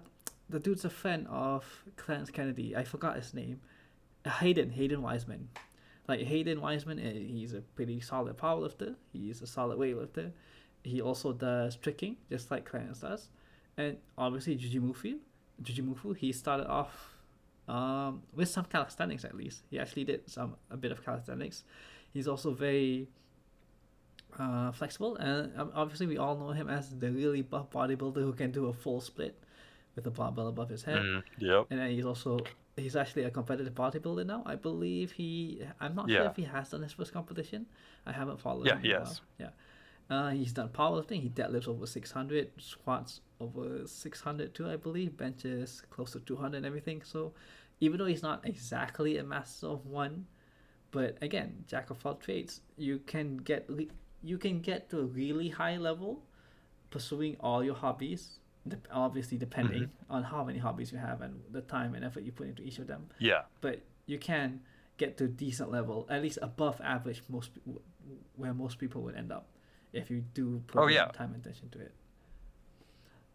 the dude's a friend of Clarence Kennedy. I forgot his name. Hayden Wiseman. Like Hayden Wiseman, he's a pretty solid powerlifter. He's a solid weightlifter. He also does tricking, just like Clarence does. And obviously Jujimufu, he started off with some calisthenics at least. He actually did a bit of calisthenics. He's also very flexible, and obviously we all know him as the really buff bodybuilder who can do a full split with a barbell above his head. Mm, yep. And then he's actually a competitive bodybuilder now. I believe I'm not sure Yeah. if he has done his first competition. I haven't followed Yeah. him in a while. Yes. Yeah. He's done powerlifting. He deadlifts over 600, squats over 600 too, I believe. Benches close to 200 and everything. So even though he's not exactly a master of one, but again, jack of all trades, you can get to a really high level pursuing all your hobbies. Obviously, Hmm. depending on how many hobbies you have and the time and effort you put into each of them. Yeah. But you can get to a decent level, at least above average, where most people would end up if you do Oh put in yeah. time and attention to it.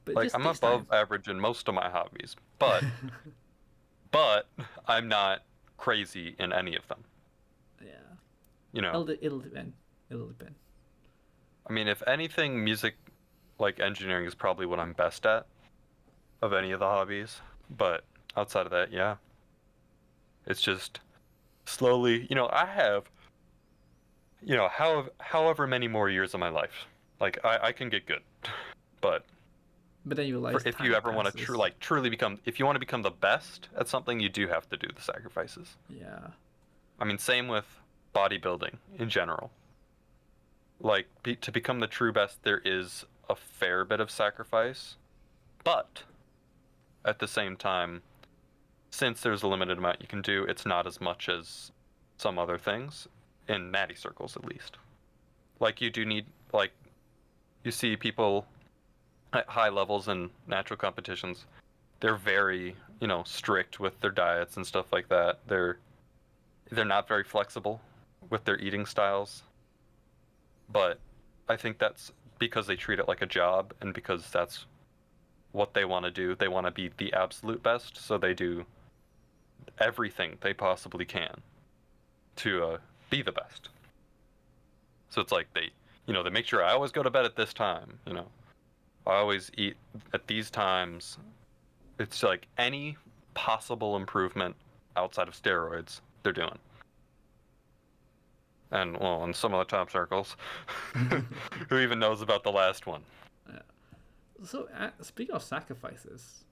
But it Like just I'm takes time. above average in most of my hobbies, but I'm not crazy in any of them. Yeah, You know. it'll depend. It'll depend. I mean, if anything, music, like engineering, is probably what I'm best at of any of the hobbies. But outside of that, yeah, it's just slowly. I have, however many more years of my life. Like I can get good, but But then you realize if you time ever want to passes. truly become, if you want to become the best at something, you do have to do the sacrifices. Yeah. I mean, same with bodybuilding in general. Like to become the true best, there is a fair bit of sacrifice, but at the same time, since there's a limited amount you can do, it's not as much as some other things, in natty circles at least. Like you do need, like, you see people at high levels in natural competitions, they're very, strict with their diets and stuff like that. They're not very flexible with their eating styles, but I think that's because they treat it like a job and because that's what they want to do. They want to be the absolute best, so they do everything they possibly can to be the best. So it's like they make sure I always go to bed at this time. I always eat at these times, It's like any possible improvement outside of steroids, they're doing. And, well, in some of the top circles, who even knows about the last one? Yeah. So, speaking of sacrifices,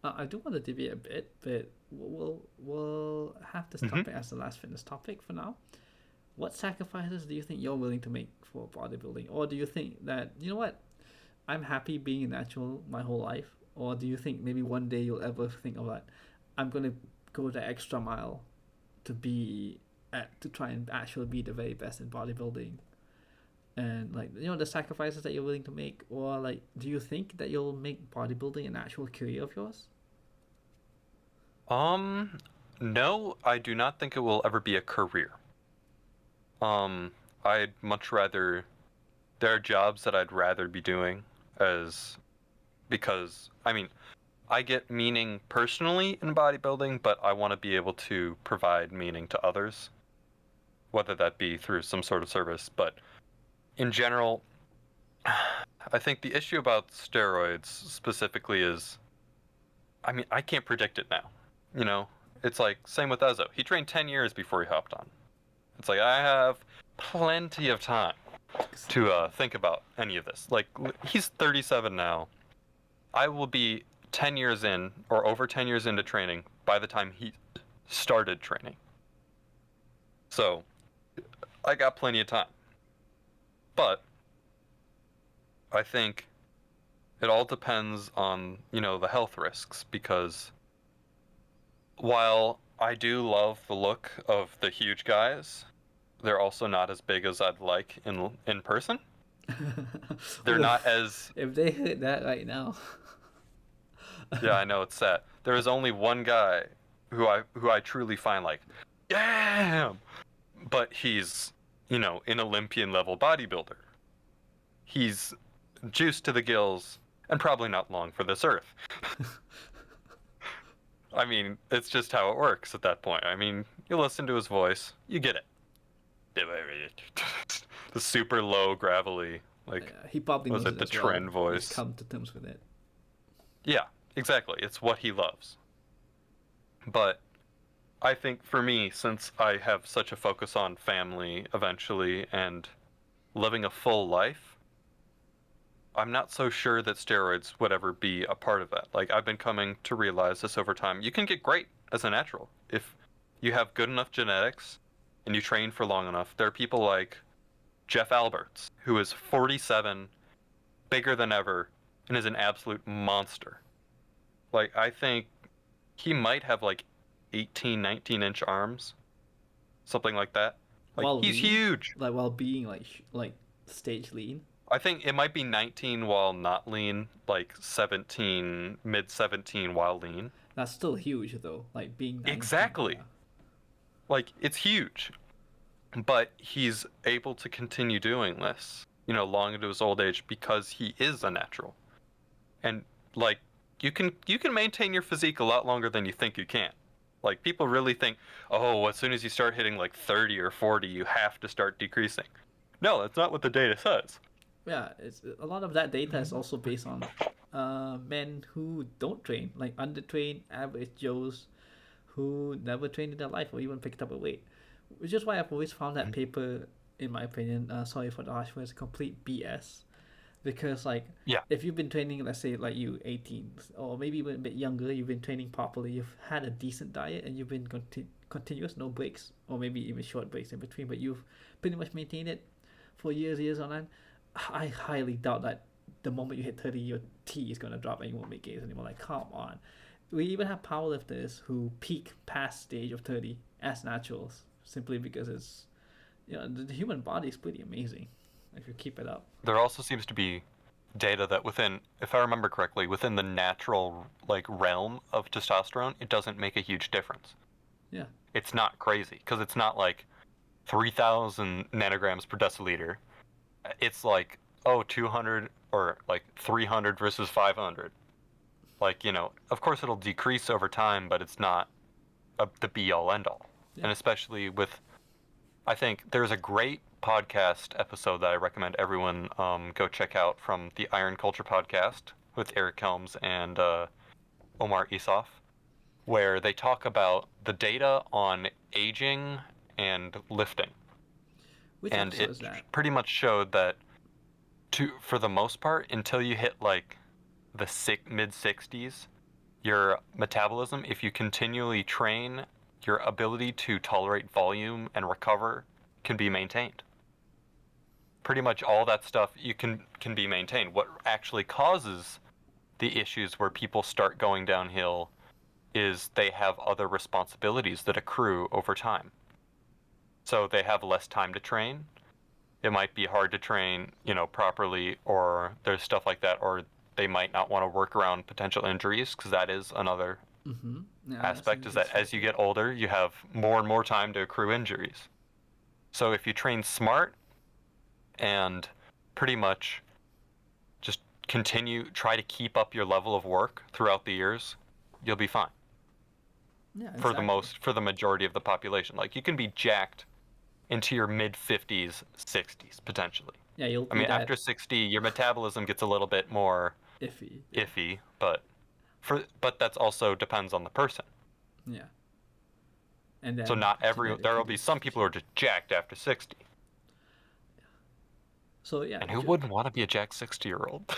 I do want to deviate a bit, but we'll have this topic as the last fitness topic for now. What sacrifices do you think you're willing to make for bodybuilding, or do you think that you know what, I'm happy being a natural my whole life, or do you think maybe one day you'll ever think of that, I'm gonna go the extra mile to be to try and actually be the very best in bodybuilding, and like the sacrifices that you're willing to make, or like do you think that you'll make bodybuilding an actual career of yours? No, I do not think it will ever be a career. I'd much rather, there are jobs that I'd rather be doing because, I mean, I get meaning personally in bodybuilding, but I want to be able to provide meaning to others, whether that be through some sort of service. But in general, I think the issue about steroids specifically is, I mean, I can't predict it now. It's like, same with Ezo. He trained 10 years before he hopped on. It's like, I have plenty of time to think about any of this. Like, he's 37 now. I will be 10 years in, or over 10 years into training, by the time he started training. So, I got plenty of time. But, I think it all depends on, the health risks, because while I do love the look of the huge guys, they're also not as big as I'd like in person. They're not as... If they heard that right now. Yeah, I know, it's sad. There is only one guy who I truly find like, damn! But he's, an Olympian level bodybuilder. He's juiced to the gills and probably not long for this earth. I mean, it's just how it works at that point. I mean, you listen to his voice, you get it. The super low, gravelly, like, he probably knows it the as trend well. voice. He's come to terms with it. Yeah, exactly. It's what he loves. But I think for me, since I have such a focus on family eventually and living a full life, I'm not so sure that steroids would ever be a part of that. Like, I've been coming to realize this over time. You can get great as a natural if you have good enough genetics and you train for long enough. There are people like Jeff Alberts, who is 47, bigger than ever, and is an absolute monster. Like, I think he might have like 18, 19-inch arms, something like that. Like, while he's lean? huge. Like, while being like stage lean? I think it might be 19 while not lean, like 17, mid 17 while lean. That's still huge though, like being 19. Exactly. Yeah. Like, it's huge. But he's able to continue doing this, long into his old age because he is a natural. And like, you can maintain your physique a lot longer than you think you can. Like, people really think, oh, as soon as you start hitting like 30 or 40, you have to start decreasing. No, that's not what the data says. Yeah, it's a lot of that data is also based on men who don't train, like undertrained average Joes who never trained in their life or even picked up a weight. Which is why I've always found that paper, in my opinion, sorry for the harsh words, complete BS. Because like, Yeah. if you've been training, let's say like you 18 or maybe even a bit younger, you've been training properly, you've had a decent diet, and you've been continuous, no breaks, or maybe even short breaks in between, but you've pretty much maintained it for years on end. I highly doubt that the moment you hit 30, your T is going to drop and you won't make gains anymore. Like, come on. We even have powerlifters who peak past the age of 30 as naturals, simply because it's, the human body is pretty amazing if you keep it up. There also seems to be data that within, if I remember correctly, within the natural like realm of testosterone, it doesn't make a huge difference. Yeah. It's not crazy because it's not like 3,000 nanograms per deciliter. It's like, 200 or like 300 versus 500. Like, of course it'll decrease over time, but it's not the be all end all. Yeah. And especially with, I think there's a great podcast episode that I recommend everyone go check out from the Iron Culture podcast with Eric Helms and Omar Isuf, where they talk about the data on aging and lifting. Which And episode it is that? pretty much showed that for the most part, until you hit like the mid 60s, your metabolism, if you continually train, your ability to tolerate volume and recover can be maintained. Pretty much all that stuff you can be maintained. What actually causes the issues where people start going downhill is they have other responsibilities that accrue over time. So they have less time to train. It might be hard to train, properly, or there's stuff like that, or they might not want to work around potential injuries, because that is another Yeah, aspect, is that as you get older, you have more and more time to accrue injuries. So if you train smart and pretty much just try to keep up your level of work throughout the years, you'll be fine. Yeah, For for the majority of the population. Like, you can be jacked into your mid 50s, 60s potentially. Yeah, you'll I be mean, that after 60, your metabolism gets a little bit more iffy. but that's also depends on the person. Yeah. And So then not there will be genetically some people who are just jacked after 60. So yeah. And who wouldn't want to be a jacked 60-year-old?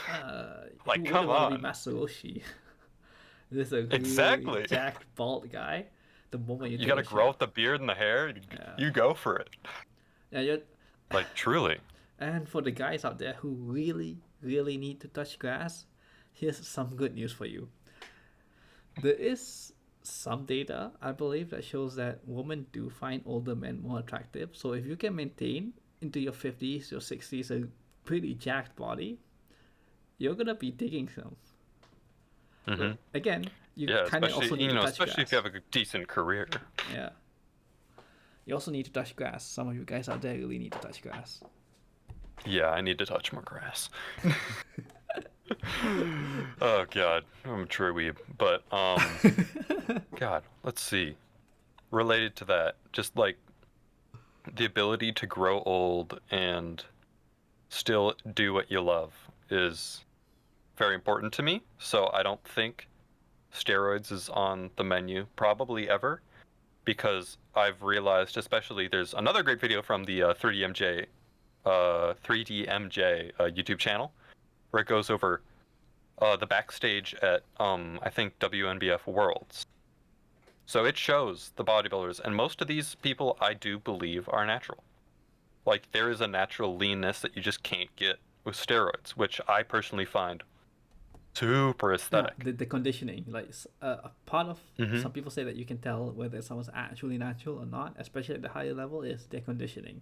Like, who come wouldn't want to on. be Masayoshi? This is a really Exactly. jacked, bald guy. The moment You got to grow out the beard and the hair. You go for it. Yeah, you're... Like, truly. And for the guys out there who really, really need to touch grass, here's some good news for you. There is some data, I believe, that shows that women do find older men more attractive. So if you can maintain into your 50s, your 60s, a pretty jacked body, you're gonna be digging some. But again, you kind of also need to touch especially grass. if you have a decent career. Yeah. You also need to touch grass. Some of you guys out there really need to touch grass. Yeah, I need to touch more grass. Oh god, I'm a true weeb. But God, let's see. Related to that, just like the ability to grow old and still do what you love is very important to me. So I don't think steroids is on the menu probably ever, because I've realized, especially there's another great video from the 3DMJ YouTube channel, where it goes over the backstage at I think WNBF Worlds. So it shows the bodybuilders, and most of these people I do believe are natural. Like, there is a natural leanness that you just can't get with steroids, which I personally find super aesthetic. Yeah, the conditioning, like a part of some people say that you can tell whether someone's actually natural or not, especially at the higher level, is their conditioning.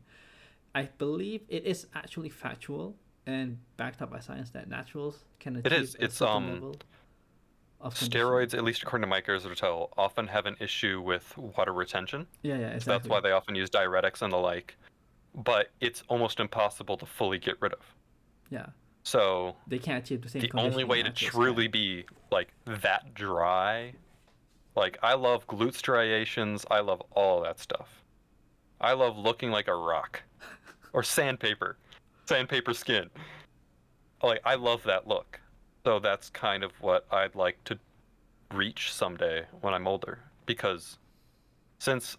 I believe it is actually factual and backed up by science that naturals can achieve a certain level of steroids, at least according to Mike Erzertel, often have an issue with water retention. Yeah, exactly. So that's why they often use diuretics and the like. But it's almost impossible to fully get rid of. Yeah. So they can't achieve the same. The only way to truly be like that dry, like, I love glute striations, I love all that stuff. I love looking like a rock, or sandpaper skin. Like, I love that look. So that's kind of what I'd like to reach someday when I'm older, because since,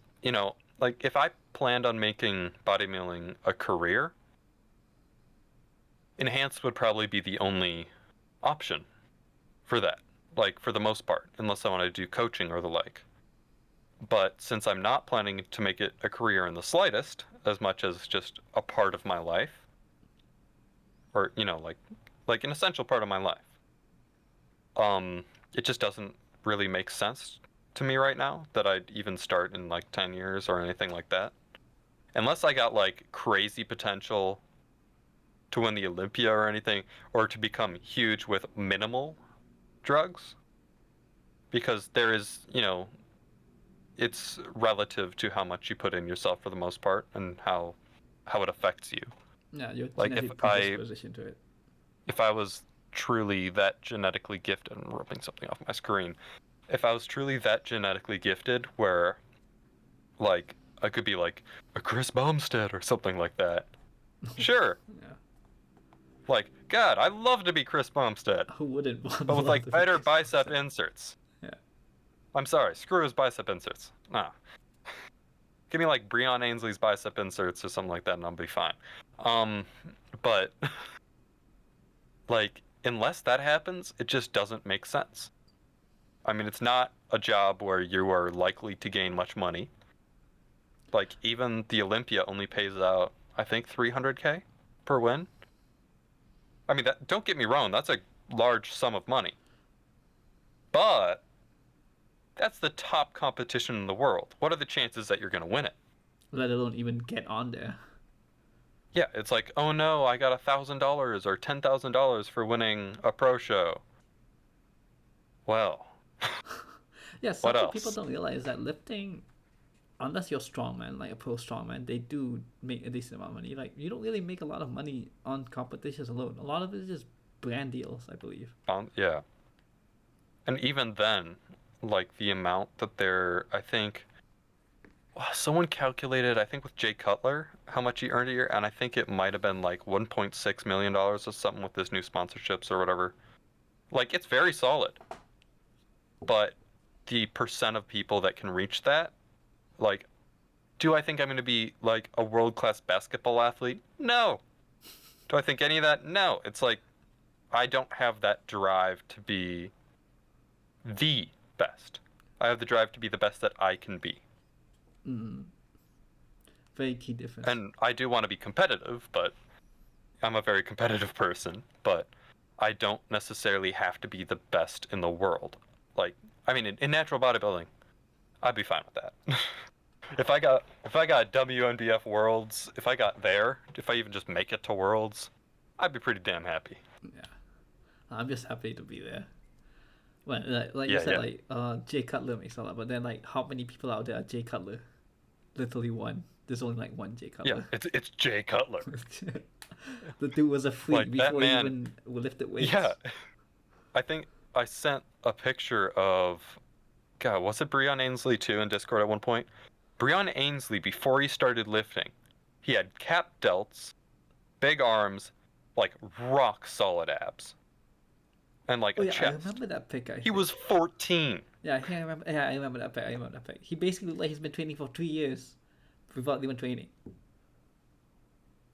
like, if I planned on making bodybuilding a career, enhanced would probably be the only option for that, like, for the most part, unless I want to do coaching or the like. But since I'm not planning to make it a career in the slightest, as much as just a part of my life, or, like an essential part of my life, it just doesn't really make sense to me right now that I'd even start in like 10 years or anything like that. Unless I got like crazy potential to win the Olympia or anything, or to become huge with minimal drugs. Because there is, it's relative to how much you put in yourself for the most part, and how it affects you. Yeah, your like genetic predisposition to it. If I was truly that genetically gifted, I'm ripping something off my screen. If I was truly that genetically gifted, where, like, I could be like a Chris Bumstead or something like that. Sure. Yeah. Like, God, I'd love to be Chris Bumstead. Who wouldn't want But with like better bicep inserts. I'm sorry, screw his bicep inserts. Nah. Give me like Breon Ainsley's bicep inserts or something like that and I'll be fine. But like, unless that happens, it just doesn't make sense. I mean, it's not a job where you are likely to gain much money. Like, even the Olympia only pays out, I think, 300K per win. I mean, that, don't get me wrong, that's a large sum of money. But that's the top competition in the world. What are the chances that you're going to win it? Let alone even get on there. Yeah, it's like, oh no, I got $1,000 or $10,000 for winning a pro show. Well, Yeah, what something people else? don't realize that lifting, unless you're strongman, like a pro strongman, they do make a decent amount of money. Like you don't really make a lot of money on competitions alone. A lot of it is just brand deals, I believe. Yeah. And even then, like the amount that they're, I think, someone calculated, I think with Jay Cutler, how much he earned a year, and I think it might have been like $1.6 million or something with his new sponsorships or whatever. Like, it's very solid. But the percent of people that can reach that, like, do I think I'm going to be like a world-class basketball athlete? No. Do I think any of that? No. It's like, I don't have that drive to be the best. I have the drive to be the best that I can be. Mm, very key difference. And I do want to be competitive, but I'm a very competitive person, but I don't necessarily have to be the best in the world. Like, I mean, in natural bodybuilding, I'd be fine with that. if I got WNBF Worlds, if I got there, if I even just make it to Worlds, I'd be pretty damn happy. Yeah, I'm just happy to be there. Well, like you Yeah, said, yeah. like Jay Cutler makes a lot, but then like how many people out there are Jay Cutler? Literally one. There's only like one Jay Yeah, Cutler. it's Jay Cutler. The dude was a freak Like that before he man. even lifted weights. Yeah, I think I sent a picture of God, was it Breon Ainsley too in Discord at one point? Breon Ainsley, before he started lifting, he had cap delts, big arms, like rock solid abs, and like Oh a yeah, I chest. remember that pic. I He was think. 14. Yeah, I think I remember. Yeah, I remember that pic. I remember that pic. He basically looked like he's been training for 3 years without even training.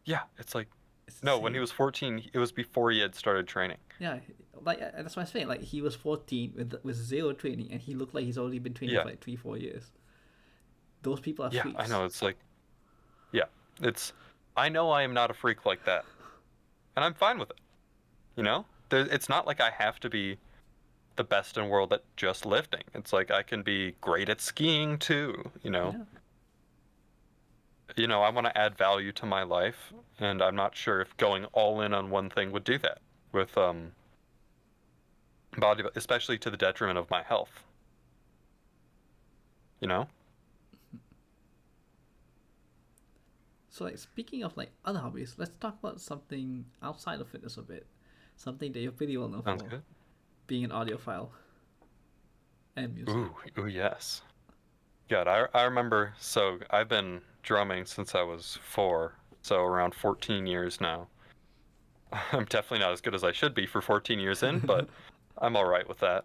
Yeah, it's like, It's no, when he insane. was 14, it was before he had started training. Yeah, like that's what I'm saying. Like he was 14 with zero training, and he looked like he's already been training Yeah, for like 3 4 years. Those people are yeah, I freaks. know. It's like, yeah, it's, I know I am not a freak like that, and I'm fine with it. You know, it's not like I have to be the best in the world at just lifting. It's like I can be great at skiing too, you know. Yeah. I want to add value to my life, and I'm not sure if going all in on one thing would do that with body, especially to the detriment of my health, you know? So like speaking of like other hobbies, let's talk about something outside of fitness a bit. Something that you're pretty well known Sounds for, good. being an audiophile and music. Ooh, yes. God, I remember, so I've been drumming since I was 4, so around 14 years now. I'm definitely not as good as I should be for 14 years in, but I'm all right with that.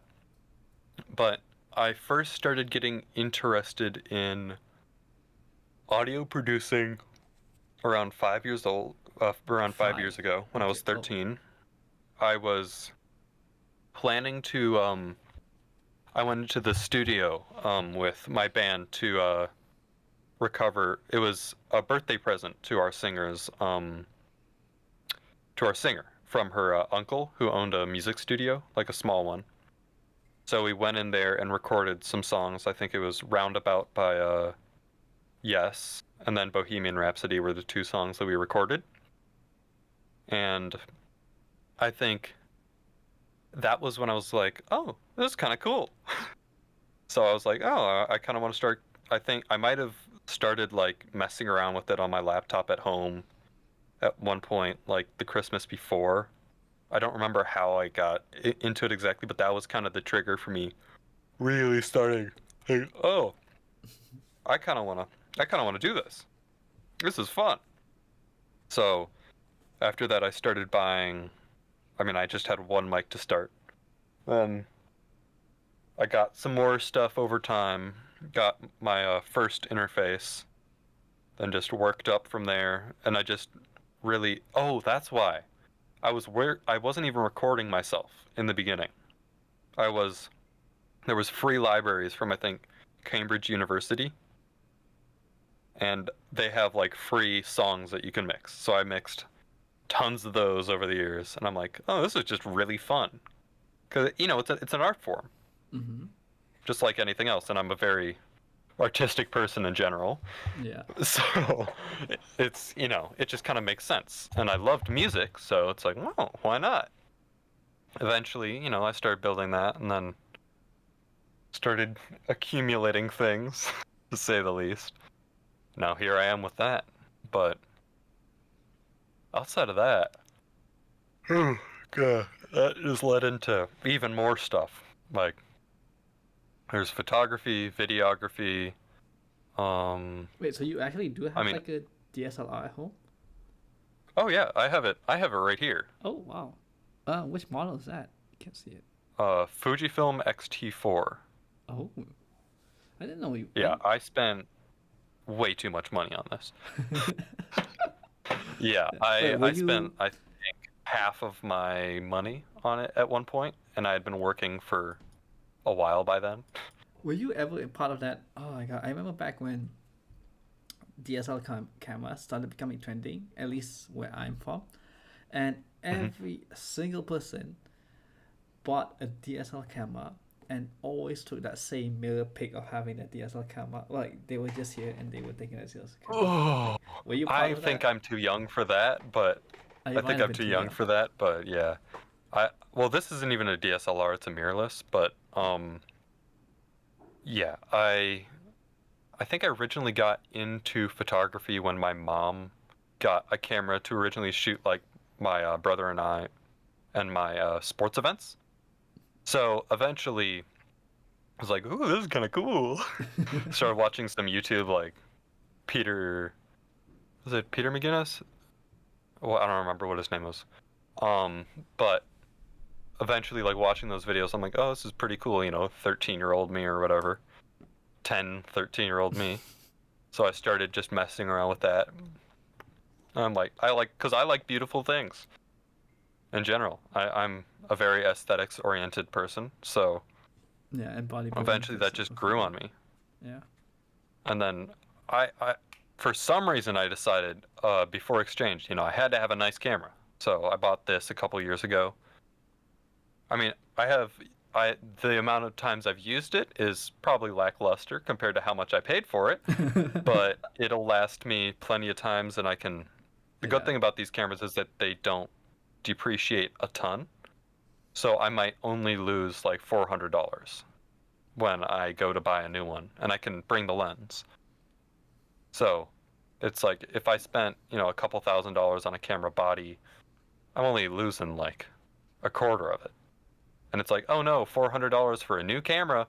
But I first started getting interested in audio producing around 5 years old, around 5 years Five. ago when I Okay. was Oh. 13. I was planning to, I went into the studio with my band to recover. It was a birthday present to our singer from her uncle who owned a music studio, like a small one. So we went in there and recorded some songs. I think it was Roundabout by Yes, and then Bohemian Rhapsody were the two songs that we recorded. And I think that was when I was like, oh, this is kind of cool. So I was like, oh, I kind of want to start. I think I might have started like messing around with it on my laptop at home at one point, like the Christmas before. I don't remember how I got into it exactly, but that was kind of the trigger for me really starting. Like, oh, I kind of want to do this. This is fun. So after that, I started buying. I mean, I just had one mic to start. Then I got some more stuff over time. Got my first interface, then just worked up from there, and I just really. Oh, that's why. I wasn't even recording myself in the beginning. I was. There was free libraries from I think Cambridge University, and they have like free songs that you can mix. So I mixed tons of those over the years, and I'm like, oh, this is just really fun, because it's an art form, Mm-hmm. just like anything else, and I'm a very artistic person in general. Yeah. So it just kind of makes sense, and I loved music, so it's like, well, why not? Eventually, I started building that, and then started accumulating things, to say the least. Now here I am with that, but outside of that, oh god, that just led into even more stuff. Like there's photography, videography. Wait, so you actually do I have mean, like a DSLR at home? oh yeah, I have it. I have it right here. Oh wow. Which model is that? Can't see it. Fujifilm X-T4. Oh, I didn't know you. Yeah, I spent way too much money on this. Yeah, Wait, I spent I think half of my money on it at one point, and I had been working for a while by then. were you ever a part of that? Oh my god, I remember back when DSLR cameras started becoming trending, at least where I'm from, and Hmm. every single person bought a DSLR camera and always took that same mirror pic of having a DSLR camera. Like they were just here and they were taking a DSLR camera. Oh, Like, were you part I of think that? I'm too young for that, but You I might think have I'm been too too young young. for that, but yeah. Well, this isn't even a DSLR, it's a mirrorless, but yeah, I think I originally got into photography when my mom got a camera to originally shoot like my brother and I and my sports events. So eventually I was like, ooh, this is kind of cool. Started watching some YouTube like Peter, was it Peter McGinnis? Well, I don't remember what his name was. Um, but eventually, like watching those videos, I'm like, oh, this is pretty cool, 13-year-old me or whatever, 10, 13-year-old me. So I started just messing around with that. I'm like, because I like beautiful things in general. I'm a very aesthetics-oriented person, so Yeah, and bodybuilding eventually fits that it just grew perfectly. on me. Yeah. And then for some reason, I decided before exchange, I had to have a nice camera. So I bought this a couple years ago. I mean, the amount of times I've used it is probably lackluster compared to how much I paid for it, but it'll last me plenty of times, and the good Yeah. thing about these cameras is that they don't depreciate a ton. So I might only lose like $400 when I go to buy a new one, and I can bring the lens. So it's like if I spent, a couple $1,000s on a camera body, I'm only losing like a quarter of it. And it's like, oh no, $400 for a new camera.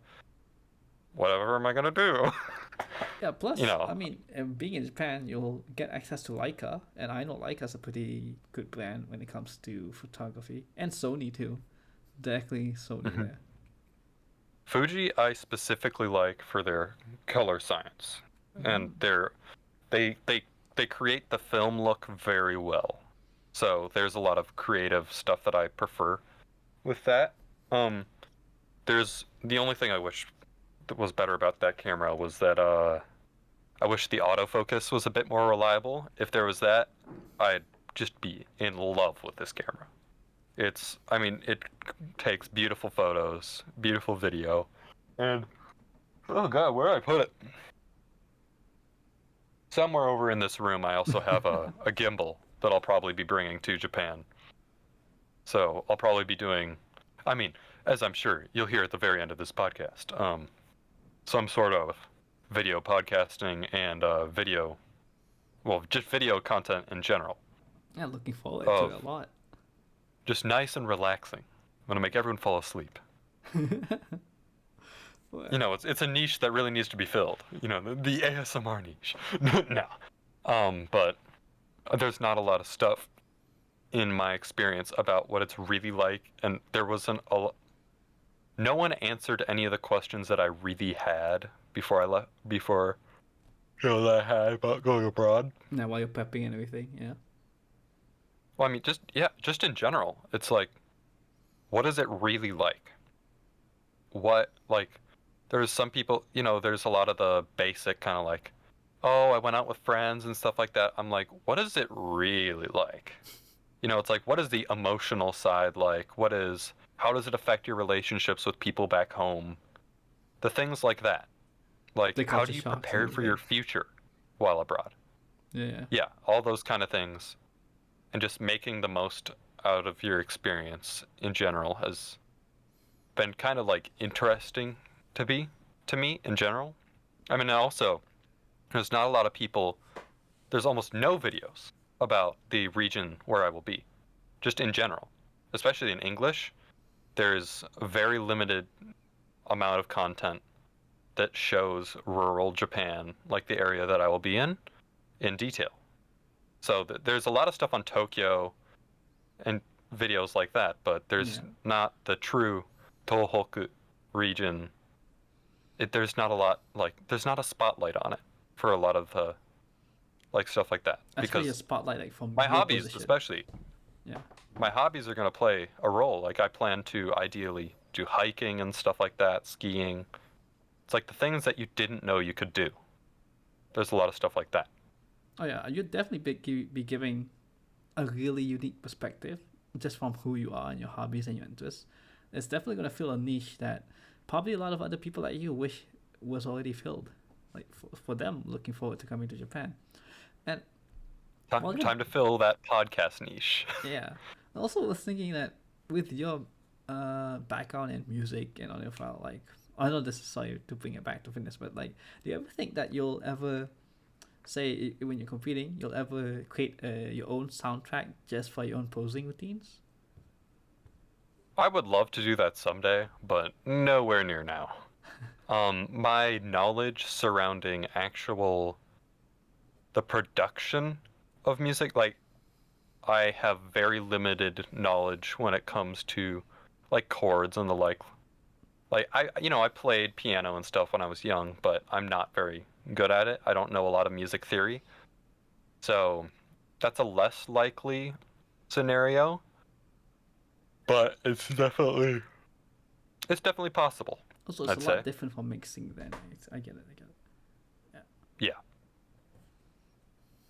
Whatever am I gonna do? Yeah, you plus, know. I mean, being in Japan, you'll get access to Leica, and I know Leica's a pretty good brand when it comes to photography, and Sony too. Directly Sony Mhm. there. Fuji, I specifically like for their color science, and Mm. they create the film look very well. So there's a lot of creative stuff that I prefer with that. Um, there's the only thing I wish that was better about that camera was that I wish the autofocus was a bit more reliable. If there was that, I'd just be in love with this camera. I mean, it takes beautiful photos, beautiful video, and oh god, where did I put it? Somewhere over in this room, I also have a gimbal that I'll probably be bringing to Japan. So I'll probably be doing, I mean, as I'm sure you'll hear at the very end of this podcast, some sort of video podcasting and just video content in general Yeah, looking forward to of it a lot. just nice and relaxing. I'm gonna make everyone fall asleep. Well, It's a niche that really needs to be filled. The ASMR niche. No, but there's not a lot of stuff in my experience about what it's really like, and there wasn't no one answered any of the questions that I really had before I left, before, that I had about going abroad. Now while you're prepping and everything, yeah. Well, I mean, just in general, it's like, what is it really like? What, like, there's some people, there's a lot of the basic kind of like, oh, I went out with friends and stuff like that. I'm like, what is it really like? It's like, what is the emotional side like? How does it affect your relationships with people back home? The things like that. Like, The how culture do you shocks and prepare for your everything. future while abroad? Yeah. Yeah, all those kind of things. And just making the most out of your experience in general has been kind of like interesting to me in general. I mean, also, there's not a lot of people, there's almost no videos about the region where I will be, just in general, especially in English. There's a very limited amount of content that shows rural Japan, like the area that I will be in detail. So there's a lot of stuff on Tokyo and videos like that, but there's Yeah. not the true Tohoku region. There's not a lot, like, there's not a spotlight on it for a lot of the, like, stuff like that. Especially a Because spotlight like from my your hobbies, position. especially, Yeah. my hobbies are going to play a role. Like, I plan to ideally do hiking and stuff like that, skiing. It's like the things that you didn't know you could do. There's a lot of stuff like that. Oh yeah, you'd definitely be giving a really unique perspective just from who you are and your hobbies and your interests. It's definitely gonna fill a niche that probably a lot of other people like you wish was already filled. Like for them looking forward to coming to Japan. And well, Time to fill that podcast niche. yeah. I also was thinking that with your background in music and audiophile, like I know this is sorry to bring it back to fitness, but like, do you ever think that you'll ever say when you're competing, you'll ever create your own soundtrack just for your own posing routines? I would love to do that someday, but nowhere near now. My knowledge surrounding the production of music, like, I have very limited knowledge when it comes to, like, chords and the like. Like, I played piano and stuff when I was young, but I'm not very good at it. I don't know a lot of music theory. So that's a less likely scenario, but it's definitely possible, Also, it's a I'd lot say. different from mixing. Then I get it. I get it. Yeah. Yeah.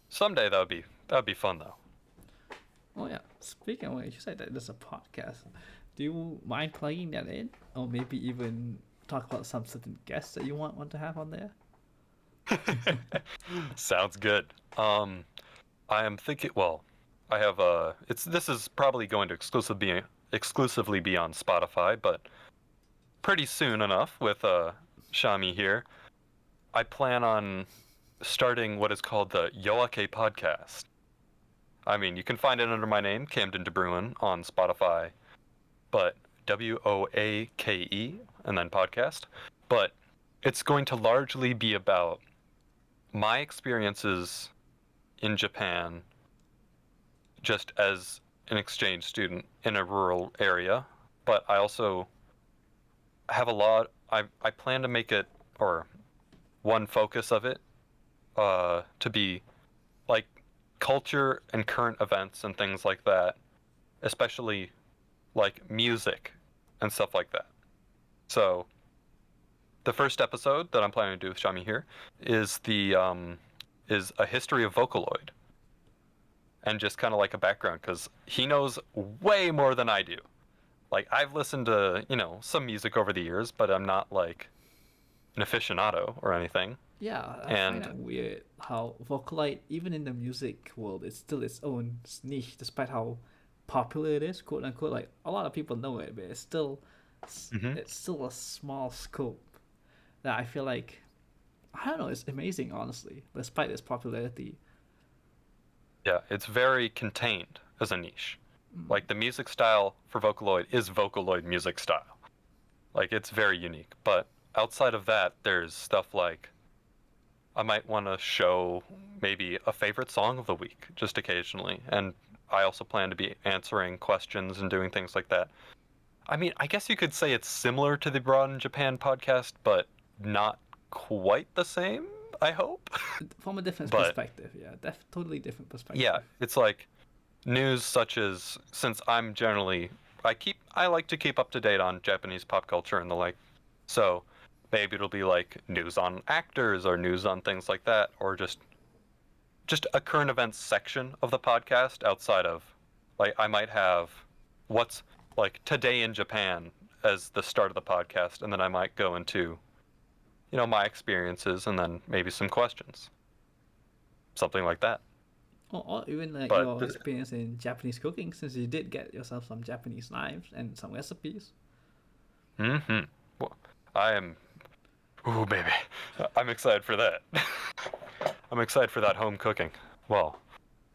Someday that would be fun though. Oh yeah. Speaking of which, you said that there's a podcast. Do you mind plugging that in, or maybe even talk about some certain guests that you want to have on there? Sounds good. I am thinking, well, I have this is probably going to exclusively be on Spotify, but pretty soon enough with Shami here, I plan on starting what is called the Yoake podcast. I mean, you can find it under my name, Camden DeBruin, on Spotify, but WOAKE and then podcast. But it's going to largely be about my experiences in Japan just as an exchange student in a rural area, but I also have I plan to make it, or one focus of it, to be like culture and current events and things like that, especially like music and stuff like that. So the first episode that I'm planning to do with Shami here is a history of Vocaloid, and just kind of like a background because he knows way more than I do. Like, I've listened to some music over the years, but I'm not like an aficionado or anything. Yeah, I find And that weird how Vocaloid, even in the music world, is still its own niche, despite how popular it is, quote unquote. Like a lot of people know it, but Mhm. it's still a small scope that I feel like I don't know. It's amazing, honestly, despite its popularity. Yeah, it's very contained as a niche. Mm. Like, the music style for Vocaloid is Vocaloid music style. Like, it's very unique. But outside of that, there's stuff like I might want to show maybe a favorite song of the week just occasionally. And I also plan to be answering questions and doing things like that. I mean, I guess you could say it's similar to the Abroad in Japan podcast, but not quite the same, I hope. From a different But perspective, yeah, totally different yeah, perspective. it's like news such as, since I like to keep up to date on Japanese pop culture and the like. So maybe it'll be like news on actors or news on things like that, or just a current events section of the podcast outside of, like, I might have what's like today in Japan as the start of the podcast, and then I might go into, my experiences and then maybe some questions. Something like that. Or even like But your experience in Japanese cooking, since you did get yourself some Japanese knives and some recipes. mm-hmm. Well, I am ooh baby. I'm excited for that. I'm excited for that home cooking. Well,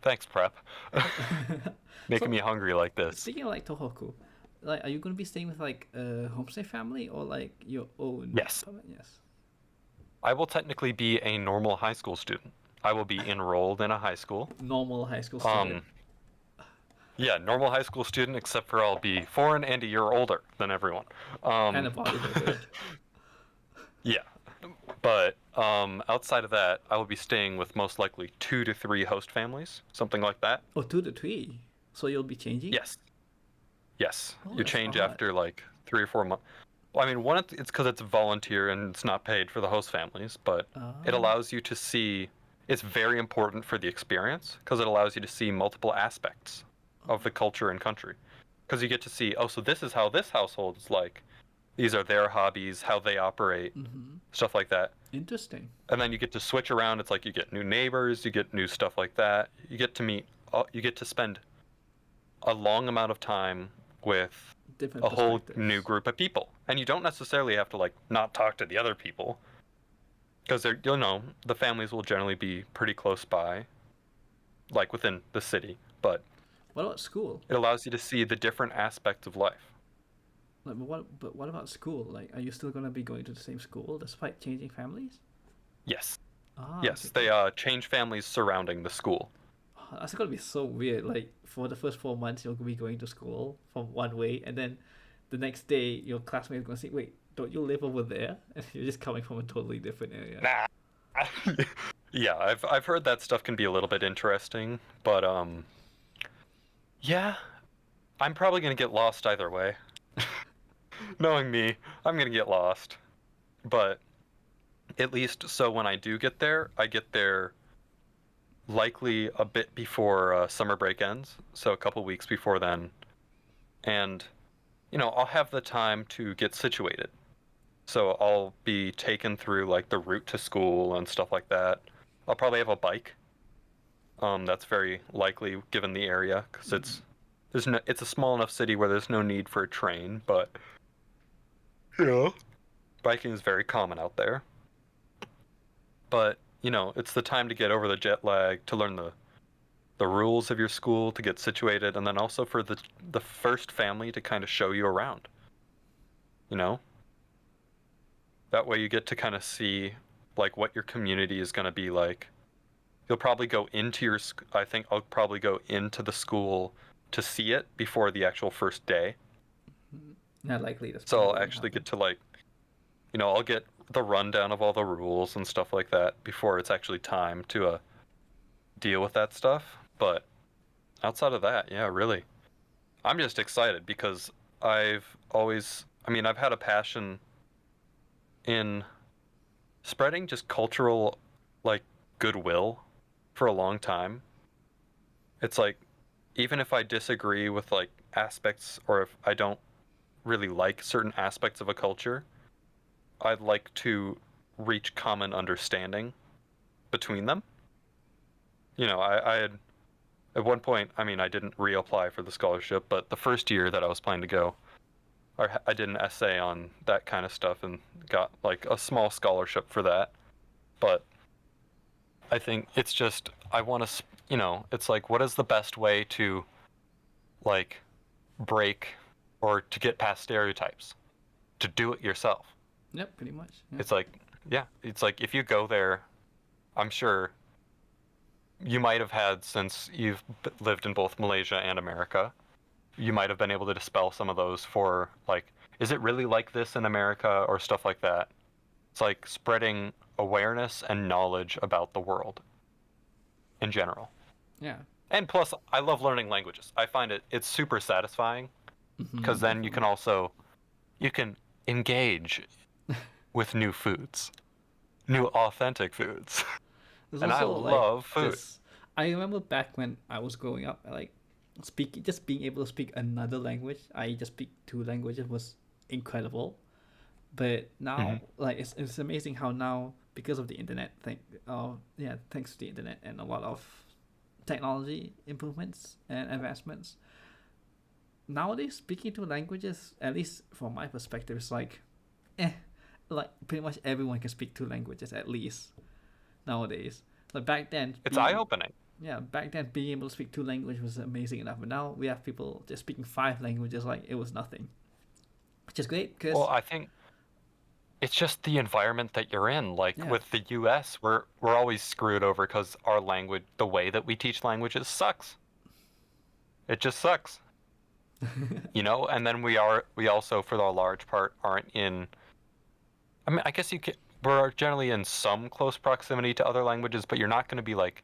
thanks, prep. Making So, me hungry like this. speaking of like Tohoku, like, are you gonna be staying with like a homestay family or like your own? Yes. Yes. I will technically be a normal high school student. I will be enrolled in a high school. Normal high school student. Um, yeah, normal high school student, except for I'll be foreign and a year older than everyone. And Um, a bodybuilder. yeah, but outside of that, I will be staying with most likely 2 to 3 host families, something like that. Oh, 2 to 3. So you'll be changing? Yes, yes. Oh, You that's change odd. after like 3 or 4 months. Well, I mean, one, it's because it's volunteer and it's not paid for the host families, but it Ah. allows you to see. It's very important for the experience because it allows you to see multiple aspects of the culture and country. Because you get to see, oh, so this is how this household is like. These are their hobbies, how they operate, Mm-hmm. stuff like that. Interesting. And then you get to switch around. It's like you get new neighbors, you get new stuff like that. You get to meet, you get to spend a long amount of time with Different a whole new perspectives. group of people. And you don't necessarily have to like not talk to the other people because they're, the families will generally be pretty close by, like within the city, but What about school? it allows you to see the different aspects of life. Like, but what about school? Like, are you still gonna be going to the same school despite changing families? Yes. Ah, Yes, okay. they change families surrounding the school. Oh, that's gonna be so weird. Like, for the first 4 months, you'll be going to school from one way, and then the next day, your classmate is gonna say, "Wait, don't you live over there?" And you're just coming from a totally different area. Nah. Yeah, I've heard that stuff can be a little bit interesting, but yeah, I'm probably gonna get lost either way. Knowing me, I'm gonna get lost. But at least so when I get there likely a bit before summer break ends, so a couple weeks before then, and I'll have the time to get situated. So I'll be taken through like the route to school and stuff like that. I'll probably have a bike. That's very likely given the area because Mm-hmm. it's a small enough city where there's no need for a train, but yeah, biking is very common out there. But it's the time to get over the jet lag, to learn the rules of your school, to get situated, and then also for the first family to kind of show you around. You know, that way you get to kind of see like what your community is going to be like. You'll probably go into I think I'll probably go into the school to see it before the actual first day. Not likely. That's So probably I'll gonna actually happen. get to like, I'll get the rundown of all the rules and stuff like that before it's actually time to deal with that stuff. But outside of that, yeah, really. I'm just excited because I've had a passion in spreading just cultural, like, goodwill for a long time. It's like, even if I disagree with, like, aspects, or if I don't really like certain aspects of a culture, I'd like to reach common understanding between them. I had, at one point, I didn't reapply for the scholarship, but the first year that I was planning to go, I did an essay on that kind of stuff and got like a small scholarship for that. But I think it's just, I want to, it's like, what is the best way to like break or to get past stereotypes? To do it yourself. Yep, pretty much. Yeah. It's like, yeah, it's like if you go there, I'm sure you might have had, since you've lived in both Malaysia and America, you might have been able to dispel some of those for like, is it really like this in America or stuff like that. It's like spreading awareness and knowledge about the world in general. Yeah. And plus, I love learning languages. I find it's super satisfying because then you can Definitely. also you can engage with new foods, new authentic foods. There's And I also like love food. just I remember back when I was growing up, like speaking just being able to speak another language. I just speak two languages was incredible. But Hmm. now, like it's amazing how now because of the internet thing, yeah, thanks to the internet and a lot of technology improvements and advancements, nowadays speaking two languages, at least from my perspective, is like, eh, like pretty much everyone can speak two languages at least nowadays. Like back then, It's being eye-opening. yeah, back then being able to speak two languages was amazing enough. But now we have people just speaking five languages like it was nothing, which is great Well, because I think it's just the environment that you're in. Like yeah, with the US, we're always screwed over because our language, the way that we teach languages sucks. It just sucks. And then we also for the large part aren't in. I mean, I guess we're generally in some close proximity to other languages, but you're not going to be like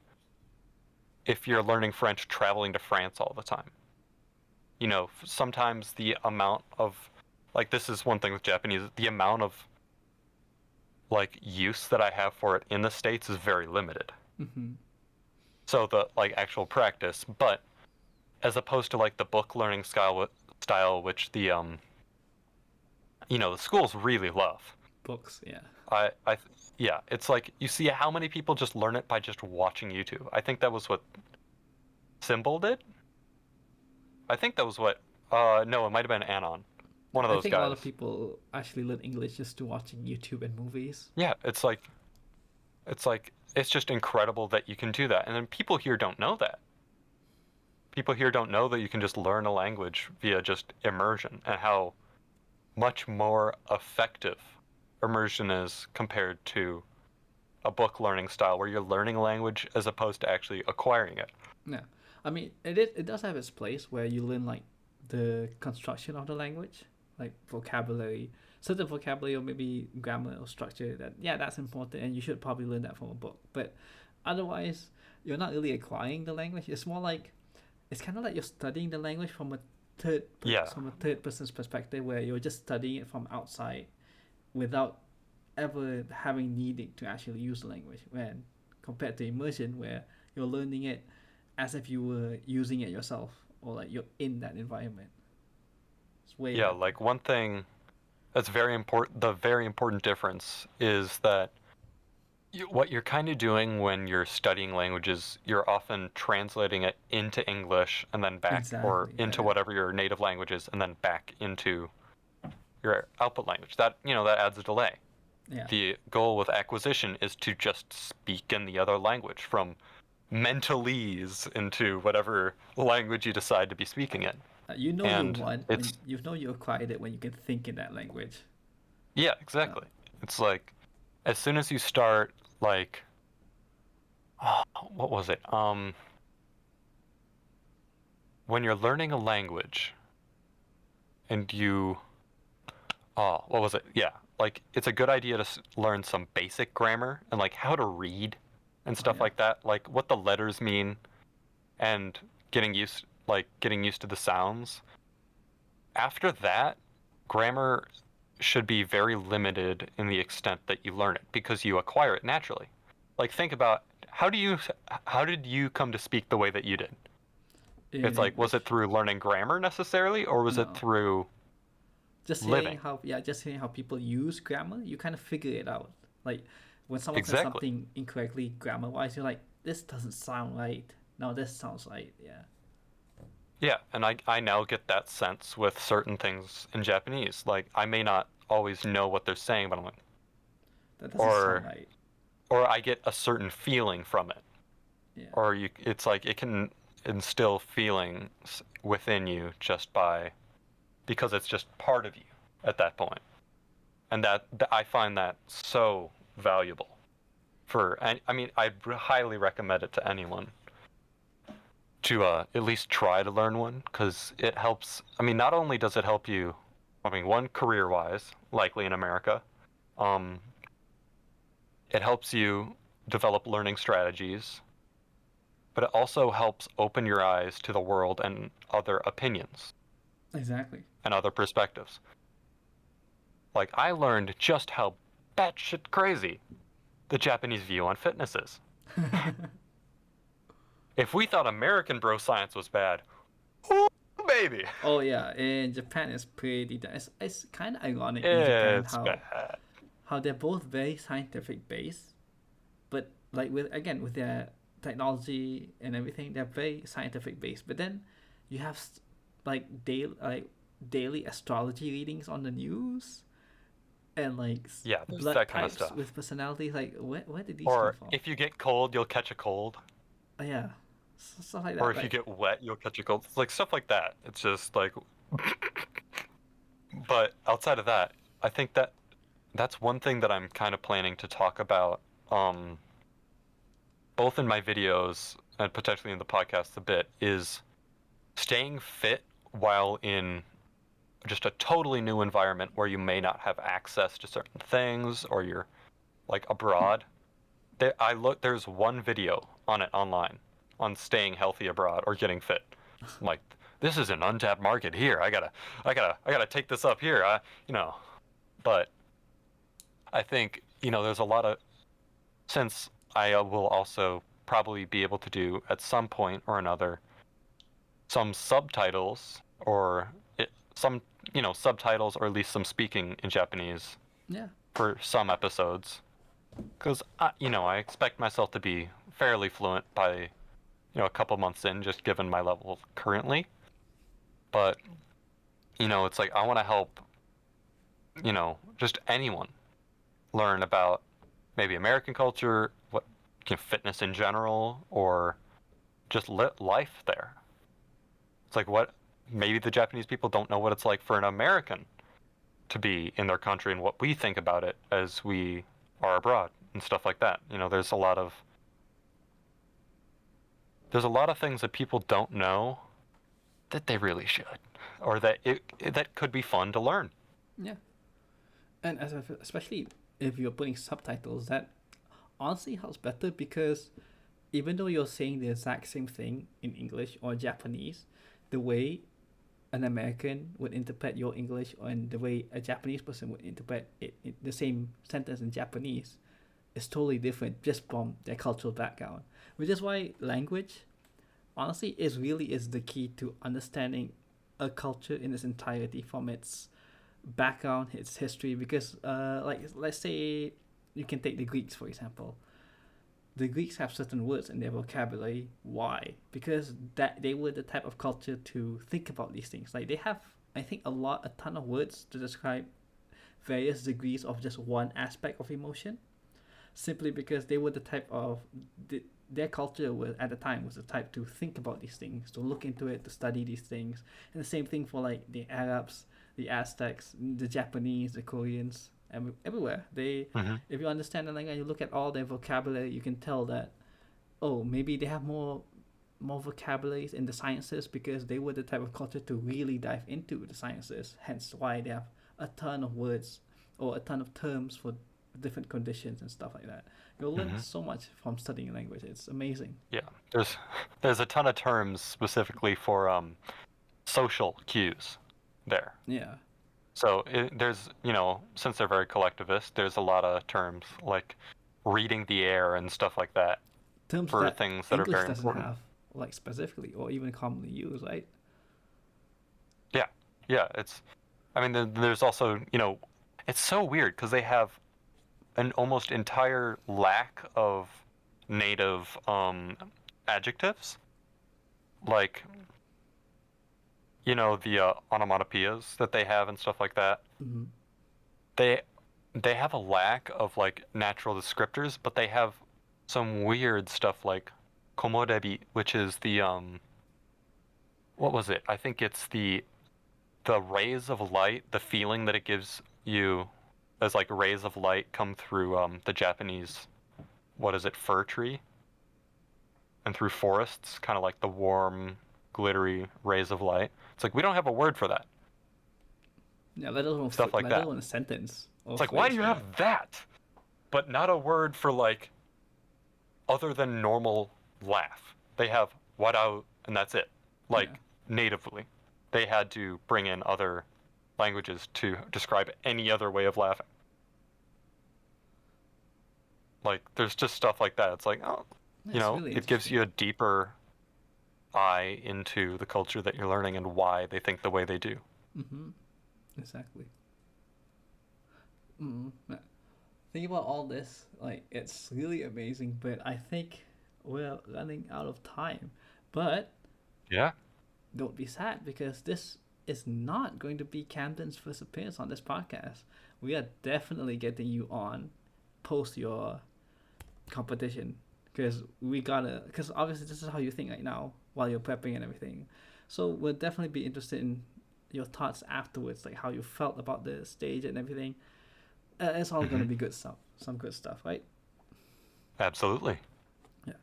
if you're learning French traveling to France all the time. Sometimes the amount of like this is one thing with Japanese, the amount of like use that I have for it in the States is very limited. hmm So the like actual practice, but as opposed to like the book learning style which the schools really love. books, yeah. I yeah, it's like you see how many people just learn it by just watching YouTube. I think that was what Symbol did. I think that was what no, it might have been Anon. One of I those think a lot of guys. people actually learn English just to watching YouTube and movies. Yeah, it's just incredible that you can do that. And then people here don't know that. People here don't know that you can just learn a language via just immersion and how much more effective immersion is compared to a book learning style where you're learning a language as opposed to actually acquiring it. Yeah, I mean it does have its place where you learn like the construction of the language, like vocabulary, certain vocabulary or maybe grammar or structure. That yeah, that's important, and you should probably learn that from a book. But otherwise, you're not really acquiring the language. It's more like it's kind of like you're studying the language from a Yeah. from a third person's perspective, where you're just studying it from outside without ever having needing to actually use the language. When compared to immersion, where you're learning it as if you were using it yourself or like you're in that environment. It's way Yeah, better. like one thing that's very important, the very important difference is that what you're kind of doing when you're studying languages, you're often translating it into English and then back, or Exactly. into Yeah. whatever your native language is, and then back into your output language. That adds a delay. Yeah. The goal with acquisition is to just speak in the other language from mentalese into whatever language you decide to be speaking in. You know you And won when it's, you know you acquired it when you can think in that language. yeah, Uh, exactly. It's like, as soon as you start, like, what was it? When you're learning a language and what was it? Yeah, like, it's a good idea to learn some basic grammar and, like, how to read and oh stuff yeah. like that, like, what the letters mean and getting used to the sounds. After that, grammar should be very limited in the extent that you learn it because you acquire it naturally. Like think about how did you come to speak the way that you did? In It's like was it English. through learning grammar necessarily or was it No. through living? Just hearing how people use grammar, you kind of figure it out. Like when someone says Exactly. something incorrectly grammar wise, you're like, this doesn't sound right. No, this sounds right. Yeah. Yeah, and I now get that sense with certain things in Japanese. Like I may not always know what they're saying, but I'm like That doesn't sound or right. or I get a certain feeling from it. Yeah. Or it's like it can instill feelings within you just by because it's just part of you at that point. And I find that so valuable I mean I highly recommend it to anyone to at least try to learn one, because it helps. I mean, not only does it help you, I mean, one, career-wise, likely in America, um, it helps you develop learning strategies, but it also helps open your eyes to the world and other opinions Exactly. and other perspectives. Like, I learned just how batshit crazy the Japanese view on fitness is. If we thought American bro science was bad, ooh, baby, Oh yeah, in Japan it's pretty. It's kind of ironic in Japan it's bad. how they're both very scientific based, but like with their technology and everything, they're very scientific based. But then you have daily astrology readings on the news and Yeah, there's blood that kind of types stuff. with personalities. Like where did these come Or from? if you get cold, you'll catch a cold. Yeah, stuff like Or that. if you Like get wet, you'll catch a cold. It's like stuff like that. It's just like, but outside of that, I think that that's one thing that I'm kind of planning to talk about, um, both in my videos and potentially in the podcast a bit, is staying fit while in just a totally new environment where you may not have access to certain things, or you're like abroad. There's one video on it online on staying healthy abroad or getting fit. I'm like, this is an untapped market here. I gotta take this up here. But I think, there's a lot of, since I will also probably be able to do at some point or another some subtitles, or some, subtitles, or at least some speaking in Japanese yeah, for some episodes. Because, I expect myself to be fairly fluent by, a couple months in, just given my level currently. But, it's like I want to help, just anyone learn about maybe American culture, what fitness in general, or just life there. It's like what maybe the Japanese people don't know what it's like for an American to be in their country and what we think about it as we are abroad and stuff like that. There's a lot of things that people don't know that they really should, or that could be fun to learn. yeah. And especially if you're putting subtitles, that honestly helps better because even though you're saying the exact same thing in English or Japanese, the way an American would interpret your English and the way a Japanese person would interpret the same sentence in Japanese is totally different just from their cultural background. Which is why language, honestly, is the key to understanding a culture in its entirety from its background, its history. Because, let's say you can take the Greeks for example. The Greeks have certain words in their vocabulary. Why? Because that they were the type of culture to think about these things. Like they have, I think, a ton of words to describe various degrees of just one aspect of emotion. Simply because they were the type of their culture was at the time was the type to think about these things, to look into it, to study these things. And the same thing for like the Arabs, the Aztecs, the Japanese, the Koreans, everywhere. Mm-hmm. If you understand the language, you look at all their vocabulary, you can tell that maybe they have more vocabularies in the sciences because they were the type of culture to really dive into the sciences. Hence why they have a ton of words or a ton of terms for different conditions and stuff like that. You'll learn Mm-hmm. so much from studying language. It's amazing. Yeah, there's a ton of terms specifically for social cues there. Yeah. So there's, since they're very collectivist, there's a lot of terms like reading the air and stuff like that Terms for that things that are English very doesn't important. have, like specifically or even commonly used, right? Yeah, yeah. I mean, there's also, it's so weird because they have an almost entire lack of native adjectives, like, the onomatopoeias that they have and stuff like that. Mm-hmm. They they have a lack of like natural descriptors, but they have some weird stuff like komorebi, which is the what was it? I think it's the rays of light, the feeling that it gives you as like rays of light come through the Japanese, what is it, fir tree? and through forests, kind of like the warm, glittery rays of light. It's like we don't have a word for that. Yeah, let alone Stuff like let that. alone a sentence or It's like, why phrase do you for that. have that, but not a word for like other than normal laugh? They have what out, and that's it. Like Yeah. natively, they had to bring in other languages to describe any other way of laughing. Like, there's just stuff like that. It's like, oh, you It's know, really it gives interesting. you a deeper eye into the culture that you're learning and why they think the way they do. Mm-hmm. Exactly. Yeah. Think about all this, like it's really amazing, but I think we're running out of time. But Yeah. don't be sad because this is not going to be Camden's first appearance on this podcast. We are definitely getting you on post your competition because because obviously this is how you think right now while you're prepping and everything. So we'll definitely be interested in your thoughts afterwards, like how you felt about the stage and everything. It's all gonna Hmm. be good stuff, some good stuff, right? Absolutely. Yeah.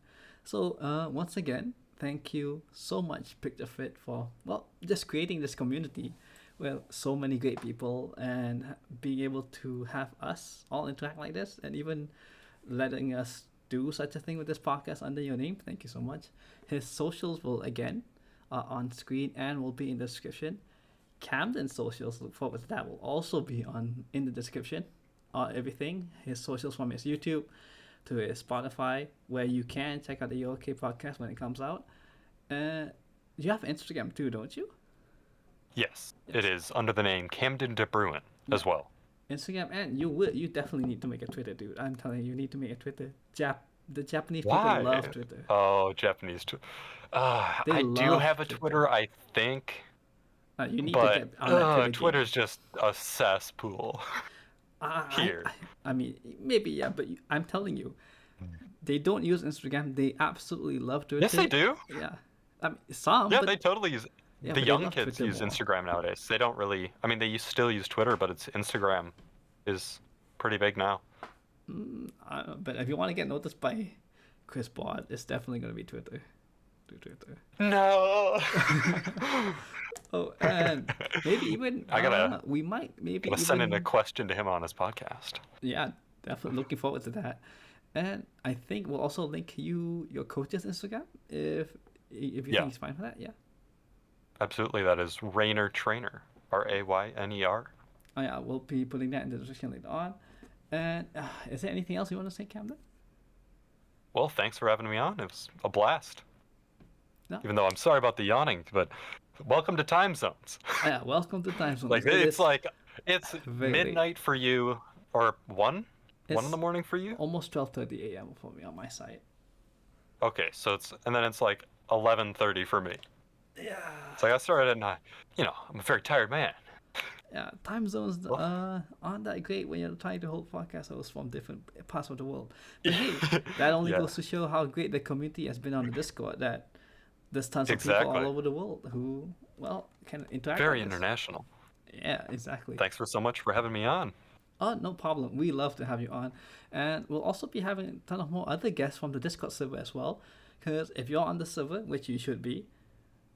So once again, thank you so much, Picturefit, for just creating this community with so many great people and being able to have us all interact like this, and even letting us do such a thing with this podcast under your name. Thank you so much. His socials will again on screen and will be in the description. Camden's socials, look forward to that, will also be on in the description. Everything his socials from his YouTube to his Spotify, where you can check out the Yoake podcast when it comes out. You have Instagram too, don't you? Yes, it Yes. is under the name Camden DeBruin Yeah. as well. Instagram, and you definitely need to make a Twitter, dude. I'm telling you, you need to make a Twitter. The Japanese people Why? love Twitter. Oh, Japanese. They I do love have a Twitter. Twitter, I think, You need to but get on that Twitter game. Twitter's just a cesspool I, here. I, I mean, maybe yeah, but I'm telling you, they don't use Instagram. They absolutely love Yes, they Twitter. do. Yeah, I mean some, Yeah, but they totally use. yeah, The but they young love kids Twitter use more. Instagram nowadays. They don't really. I mean, still use Twitter, but it's Instagram is pretty big now. But if you want to get noticed by Chris Bott, it's definitely gonna be Twitter. Do Twitter. No. Oh, and maybe even I we might maybe gotta send in a even question to him on his podcast. yeah, definitely looking forward to that. And I think we'll also link your coach's Instagram if you Yeah, think it's fine for that. Yeah. absolutely. That is Rainer Trainer. Rayner. Oh yeah, we'll be putting that in the description later on. And is there anything else you want to say, Camden? Well, thanks for having me on. It was a blast. No. Even though I'm sorry about the yawning, but welcome to time zones. Oh, yeah. Welcome to Time Zones. Like It it's is like it's very late. midnight for you, or one in the It's morning for you. almost 12:30 a.m. for me on my side. Okay, so it's like 11:30 for me. Yeah. It's like I started at 9. You know, I'm a very tired man. Yeah, time zones Well, aren't that great when you're trying to hold podcast hosts from different parts of the world. But hey, that only yeah, goes to show how great the community has been on the Discord. That there's tons of people all exactly. over the world who, can interact Very like this. international. Yeah, exactly. Thanks for so much for having me on. Oh, no problem. We love to have you on, and we'll also be having a ton of more other guests from the Discord server as well. Because if you're on the server, which you should be,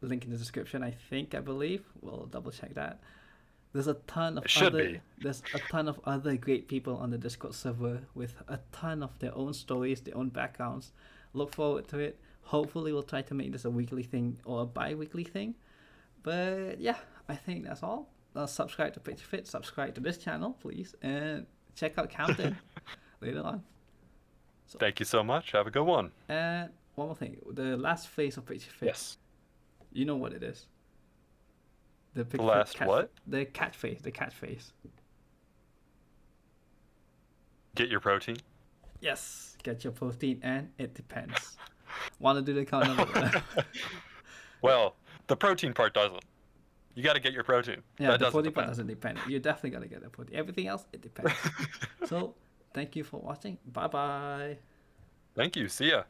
link in the description. I believe. We'll double check that. It should be. There's a ton of other great people on the Discord server with a ton of their own stories, their own backgrounds. Look forward to it. Hopefully we'll try to make this a weekly thing or a bi-weekly thing. But yeah, I think that's all. Subscribe to Picturefit, subscribe to this channel, please, and check out Camden later on. So, Thank you so much. Have a good one. and one more thing, the last phase of Picturefit, Yes. you know what it is. The The Picturefit last cat, what? the cat phase. Get your protein. Yes, get your protein, and it depends. Want to do the count number? Well, the protein part doesn't. You got to get your protein. Yeah, That the doesn't protein part depend. doesn't depend. You definitely gotta get the protein. Everything else, it depends. So, thank you for watching. Bye bye. Thank you. See ya.